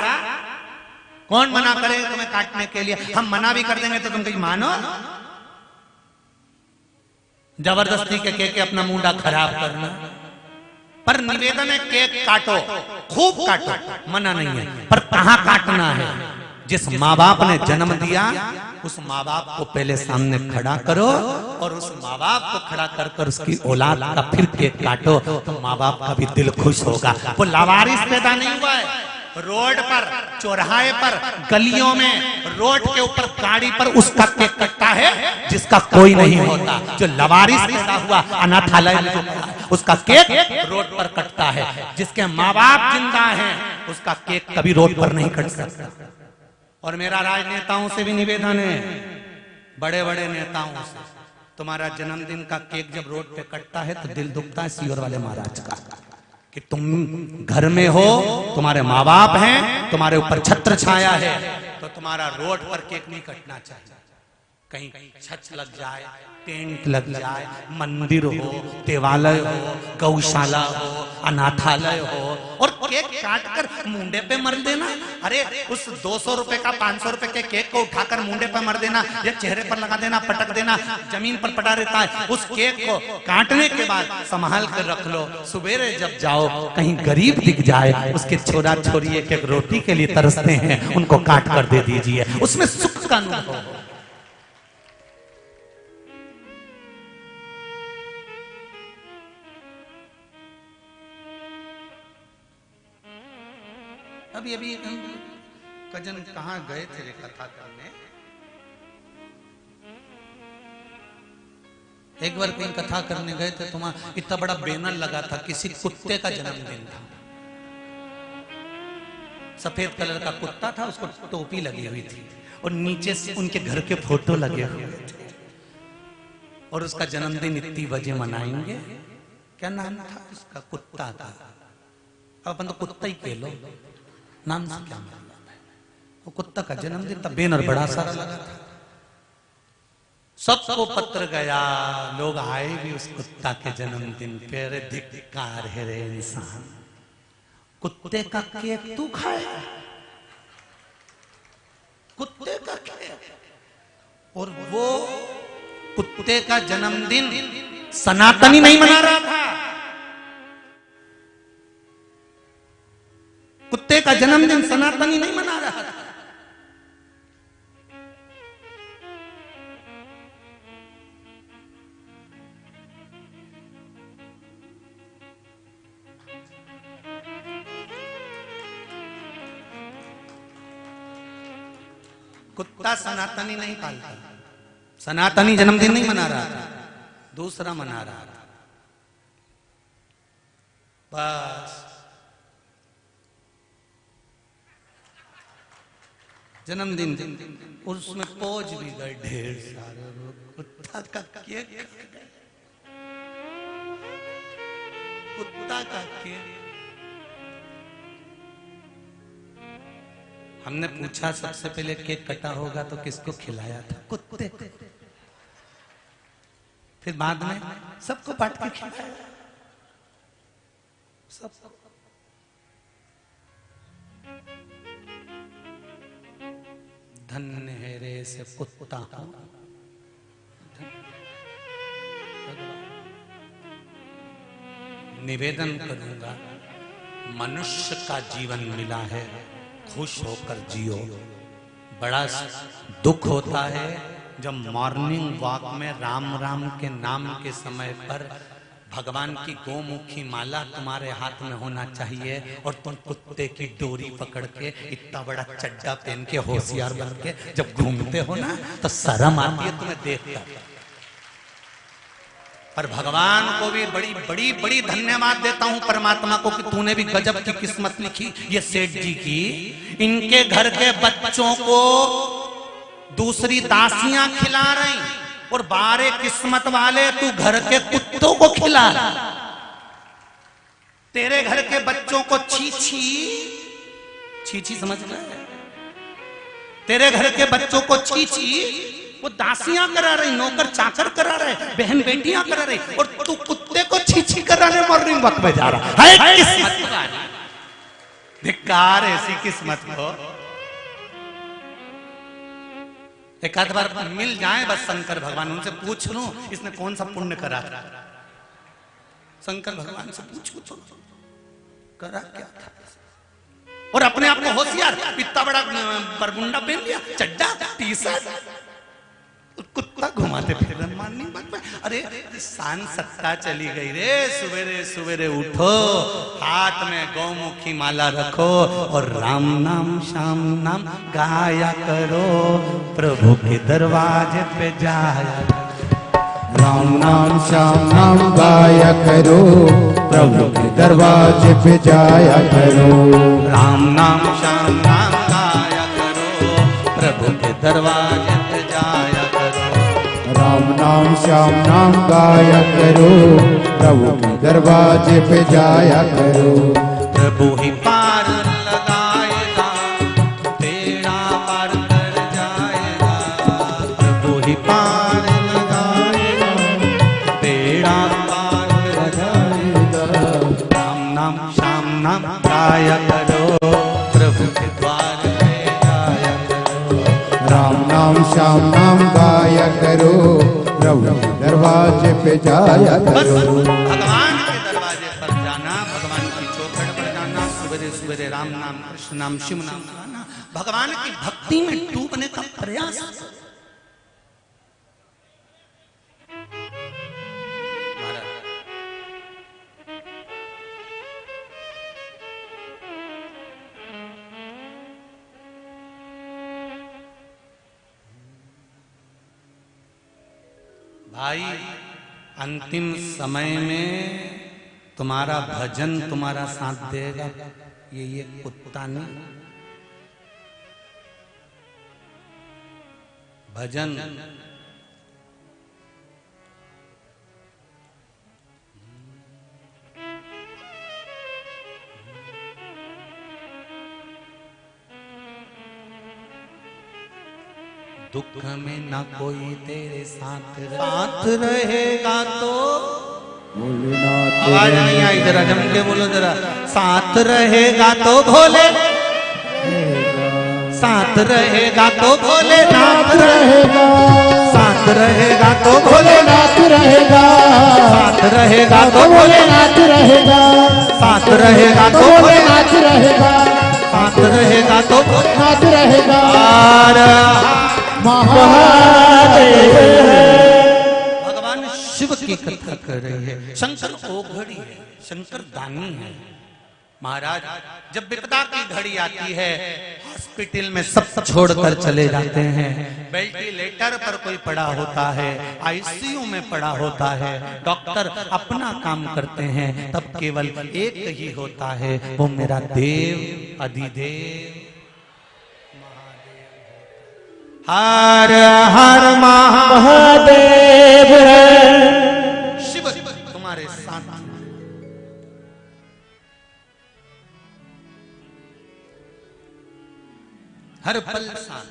कौन मना करेगा तुम्हें काटने के लिए? हम मना भी कर देंगे तो तुम कहीं मानो? जबरदस्ती के केक अपना मुंडा खराब करना। पर निवेदन है केक काटो, खूब काटो, मना नहीं है, पर कहां काटना है? जिस माँ बाप ने जन्म दिया उस माँ बाप को पहले सामने खड़ा करो और उस माँ बाप को खड़ा कर कर उसकी औलाद का फिर केक काटो, तो माँ बाप का भी दिल खुश होगा। वो लावारिस पैदा नहीं हुआ है। रोड पर, चौराहे पर, गलियों में, रोड के ऊपर, गाड़ी पर उसका केक कटता है जिसका कोई नहीं होता। जो लवारिस पैदा हुआ अनाथालय में उसका केक रोड पर कटता है। जिसके माँ बाप जिंदा हैं उसका केक कभी रोड पर नहीं कट सकता। और मेरा राजनेताओं से भी निवेदन है, बड़े बड़े नेताओं से, तुम्हारा जन्मदिन का केक जब रोड पे कटता है तो दिल दुखता है सीवर वाले महाराज का कि तुम घर में हो, तुम्हारे माँ बाप हैं, तुम्हारे ऊपर छत्र छाया है, तो तुम्हारा रोड पर केक नहीं कटना चाहिए। कहीं छत लग जाए, टेंट लग जाए, मंदिर हो, देवालय हो, गौशाला हो, अनाथालय हो, और केक काट कर मुंडे पे मर देना। अरे उस 200 रुपए का 500 रुपए के केक को उठाकर मुंडे पे मर देना या चेहरे पर लगा देना, पटक देना, जमीन पर पड़ा रहता है। उस केक को काटने के बाद संभाल कर रख लो, सुबेरे जब जाओ कहीं गरीब दिख जाए, उसके छोरा छोरी एक एक रोटी के लिए तरसते हैं, उनको काट कर दे दीजिए, उसमें सुख का अनुभव। अभी अभी कजन कहाँ गए थे कथा करने, एक बार कहीं कथा करने गए थे, तुम्हारा इतना बड़ा बैनर लगा था, किसी कुत्ते का जन्मदिन था, सफेद कलर का कुत्ता था, उसको टोपी लगी हुई थी और नीचे से उनके घर के फोटो लगे हुए थे और उसका जन्मदिन इतनी बजे मनाएंगे। क्या नाम था उसका? कुत्ता था। अब अपन तो कुत्ता ही कह लो, नाम से क्या मतलब है? वो कुत्ता का जन्मदिन था, बैनर बड़ा सारा लगा था, सबको पत्र गया, लोग आए भी उस कुत्ता के जन्मदिन पे। अरे धिक्कार है रे इंसान, कुत्ते का केक तू खाए? कुत्ते का केक? और वो कुत्ते का जन्मदिन सनातनी नहीं मना रहा था, कुत्ते का जन्मदिन सनातनी नहीं मना रहा था। कुत्ता सनातनी नहीं पालता, सनातनी जन्मदिन नहीं मना रहा था, दूसरा मना रहा था। बस जन्मदिन और उसमें पहुंच भी गए ढेर सारे लोग, कुत्ता का केक। कुत्ता का के। हमने पूछा सबसे पहले केक कटा होगा तो किसको खिलाया था? कुत्ते। फिर बाद में सबको बांट के खिलाया। सबको। धन्य है रे से कुत्ता। निवेदन करूंगा, मनुष्य का जीवन मिला है, खुश होकर जियो। बड़ा दुख होता है जब मॉर्निंग वॉक में राम राम के नाम के समय पर भगवान की गोमुखी माला तुम्हारे हाथ में होना चाहिए और तुम कुत्ते की डोरी पकड़ के इतना बड़ा चड्डा पहन के होशियार बन के जब घूमते हो ना तो शर्म आती है तुम्हें देखकर। पर भगवान को भी बड़ी बड़ी बड़ी धन्यवाद देता हूं परमात्मा को कि तूने भी गजब की किस्मत लिखी ये सेठ जी की। इनके घर के बच्चों को दूसरी दासियां खिला रही और बारे किस्मत वाले तू घर के कुत्तों को खिला। तेरे घर के बच्चों को छीछी छीछी समझ रहे? तेरे घर के बच्चों को छीछी वो दासियां करा रही, नौकर चाकर करा रहे, बहन बेटियां करा रही और तू कुत्ते को छीछी कराने मॉर्निंग वॉक में जा रहा है। किस्मत का धिक्कार ऐसी किस्मत को। एक आध बार मिल जाए बस शंकर भगवान, उनसे पूछ लूं इसने कौन सा पुण्य करा था। शंकर भगवान से पूछो तो करा क्या था। और अपने आप को होशियार, इतना बड़ा बरमुंडा पहन लिया, चड्डा टी शर्ट, कुत्ता घुमाते फिर माननी बात में। अरे शान सत्ता चली गई रे। सवेरे सवेरे उठो, हाथ में गौमुखी माला रखो और राम नाम श्याम नाम गाया करो, प्रभु के दरवाजे पे जाया। राम नाम श्याम नाम गाया करो, प्रभु के दरवाजे पे जाया करो। राम नाम श्याम नाम गाया करो, प्रभु के दरवाजे पे जाया करो। राम नाम श्याम नाम गाया करो, प्रभु के दरवाजे पे जाया करो। प्रभु ही पार लगाएगा, तेरा पार कर जाएगा। प्रभु ही पार लगाएगा, तेरा पार कर जाएगा। राम नाम श्याम नाम गाया करो, प्रभु के द्वार पे जाया करो। राम नाम श्याम नाम गाया करो, प्रभु के दरवाजे पे जाया करो। भगवान के दरवाजे पर जाना, भगवान की चौखट पर जाना, सवेरे सवेरे राम नाम कृष्ण नाम शिव नाम गाना, भगवान की भक्ति में डूबने का प्रयास। भाई अंतिम समय में तुम्हारा भजन तुम्हारा साथ देगा, ये कुत्ता नहीं। भजन दुख में न कोई तेरे साथ रहेगा तो। आवाज नहीं आई, जरा जम के बोलो जरा। साथ रहेगा तो भोले, साथ रहेगा तो भोलेनाथ रहेगा, साथ रहेगा तो भोलेनाथ रहेगा, साथ रहेगा तो भोलेनाथ रहेगा, साथ रहेगा तो भोलेनाथ रहेगा, साथ रहेगा तो भोलेनाथ रहेगा। महादेव भगवान शिव की कथा कर रहे हैं। शंकर ओघड़ी है, शंकर दानी है। महाराज जब विपदा की घड़ी आती है, हॉस्पिटल में सब छोड़कर चले जाते हैं। वेंटिलेटर पर कोई पड़ा होता है, आईसीयू में पड़ा होता है, डॉक्टर अपना काम करते हैं, तब केवल एक ही होता है, वो मेरा देव अधिदेव हर हर महादेव। शिव तुम्हारे साथ हर पल शांत।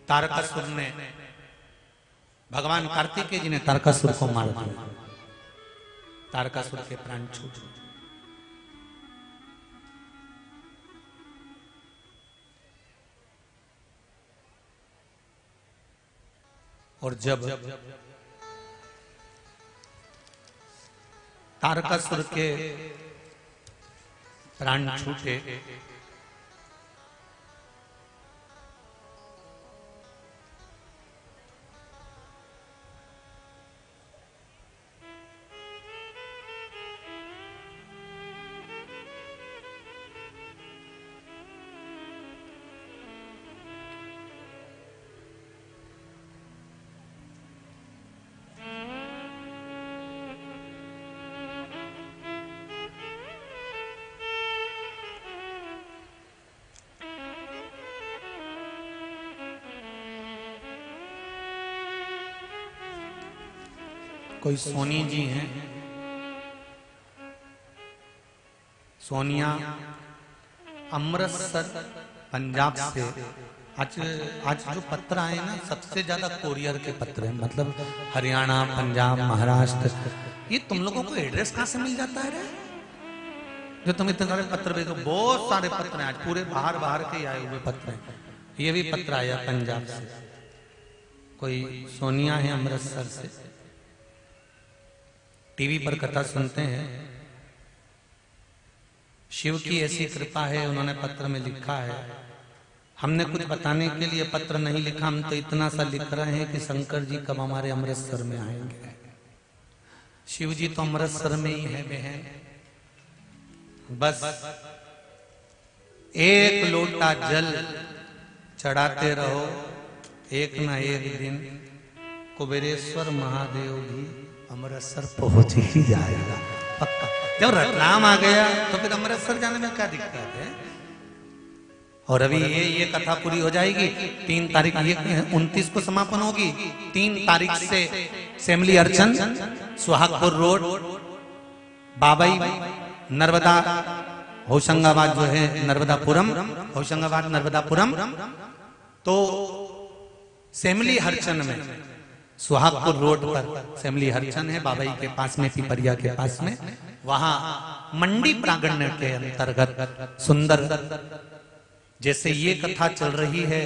तारकासुर ने, भगवान कार्तिकेय जी ने तारकासुर को मार दिया, तारकासुर के प्राण छूट गए। और जब तारकासुर के प्राण छूटे कोई सोनी जी हैं, सोनिया अमृतसर पंजाब से। आज जो पत्र आए ना, सबसे ज्यादा कोरियर के पत्र हैं, मतलब हरियाणा, पंजाब, महाराष्ट्र। ये तुम लोगों को एड्रेस कहां से मिल जाता है रे? जो तुम इतने सारे पत्र भेजो, बहुत सारे पत्र हैं आज, पूरे बाहर के आए हुए पत्र हैं। ये भी पत्र आया पंजाब से, कोई सोनिया है अमृतसर से। टीवी पर कथा सुनते हैं, शिव की ऐसी कृपा है, उन्होंने पत्र में लिखा है। हमने कुछ बताने के लिए पत्र नहीं लिखा, हम तो इतना सा लिख रहे हैं कि शंकर जी कब हमारे अमृतसर में आएंगे। शिव जी तो अमृतसर में ही है बहन, बस एक लोटा जल चढ़ाते रहो, एक ना एक दिन कुबेरेश्वर महादेव भी अमृतसर पहुंच ही जाएगा पक्का। जब रतलाम आ गया तो फिर अमृतसर जाने में क्या दिक्कत है? और अभी ये कथा पूरी हो जाएगी। 3 तारीख, ये 29 को समापन होगी। 3 तारीख से सेमली अर्चन, सुहागपुर रोड, बाबई, नर्मदा, होशंगाबाद जो है नर्मदापुरम, होशंगाबाद नर्मदापुरम। तो सेमली हरचन में, सुहागपुर रोड पर सेमली हरचन है, बाबई के पास में, पिपरिया के पास में। वहां मंडी प्रांगण के अंतर्गत सुंदर, जैसे ये कथा चल रही है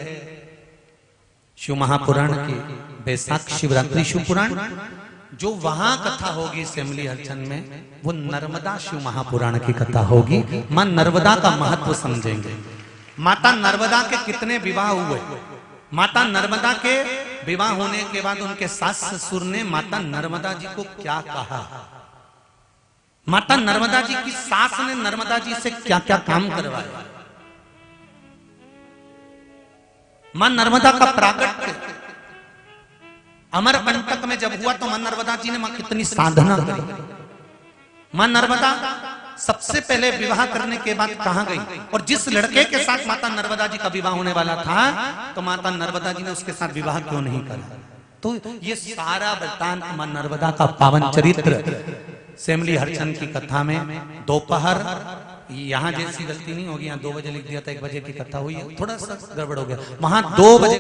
शिव महापुराण की, बैसाख शिवरात्रि शिव पुराण, जो वहां कथा होगी सेमली हरचन में, वो नर्मदा शिव महापुराण की कथा होगी। मां नर्मदा का महत्व समझेंगे। माता नर्मदा के कितने विवाह हुए, माता नर्मदा के विवाह होने के बाद उनके सास ससुर ने माता नर्मदा जी को क्या कहा, माता नर्मदा जी की सास ने नर्मदा जी से क्या क्या काम करवाया। मां नर्मदा का प्राकट्य अमरकंटक में जब हुआ तो मां नर्मदा जी ने मां कितनी साधना करी। मां नर्मदा सबसे पहले विवाह करने के बाद कहां गई, और जिस लड़के के साथ माता नर्मदा जी का विवाह होने वाला था, तो माता नर्मदा जी ने उसके साथ विवाह क्यों नहीं करा? तो ये सारा वृत्तांत मां नर्मदा का पावन चरित्र सेमली हरचन की कथा में दोपहर, यहाँ जैसी गलती नहीं होगी, यहाँ 2 बजे लिख दिया था, 1 बजे की कथा हुई है, थोड़ा सा गड़बड़ हो गया, वहां 2 बजे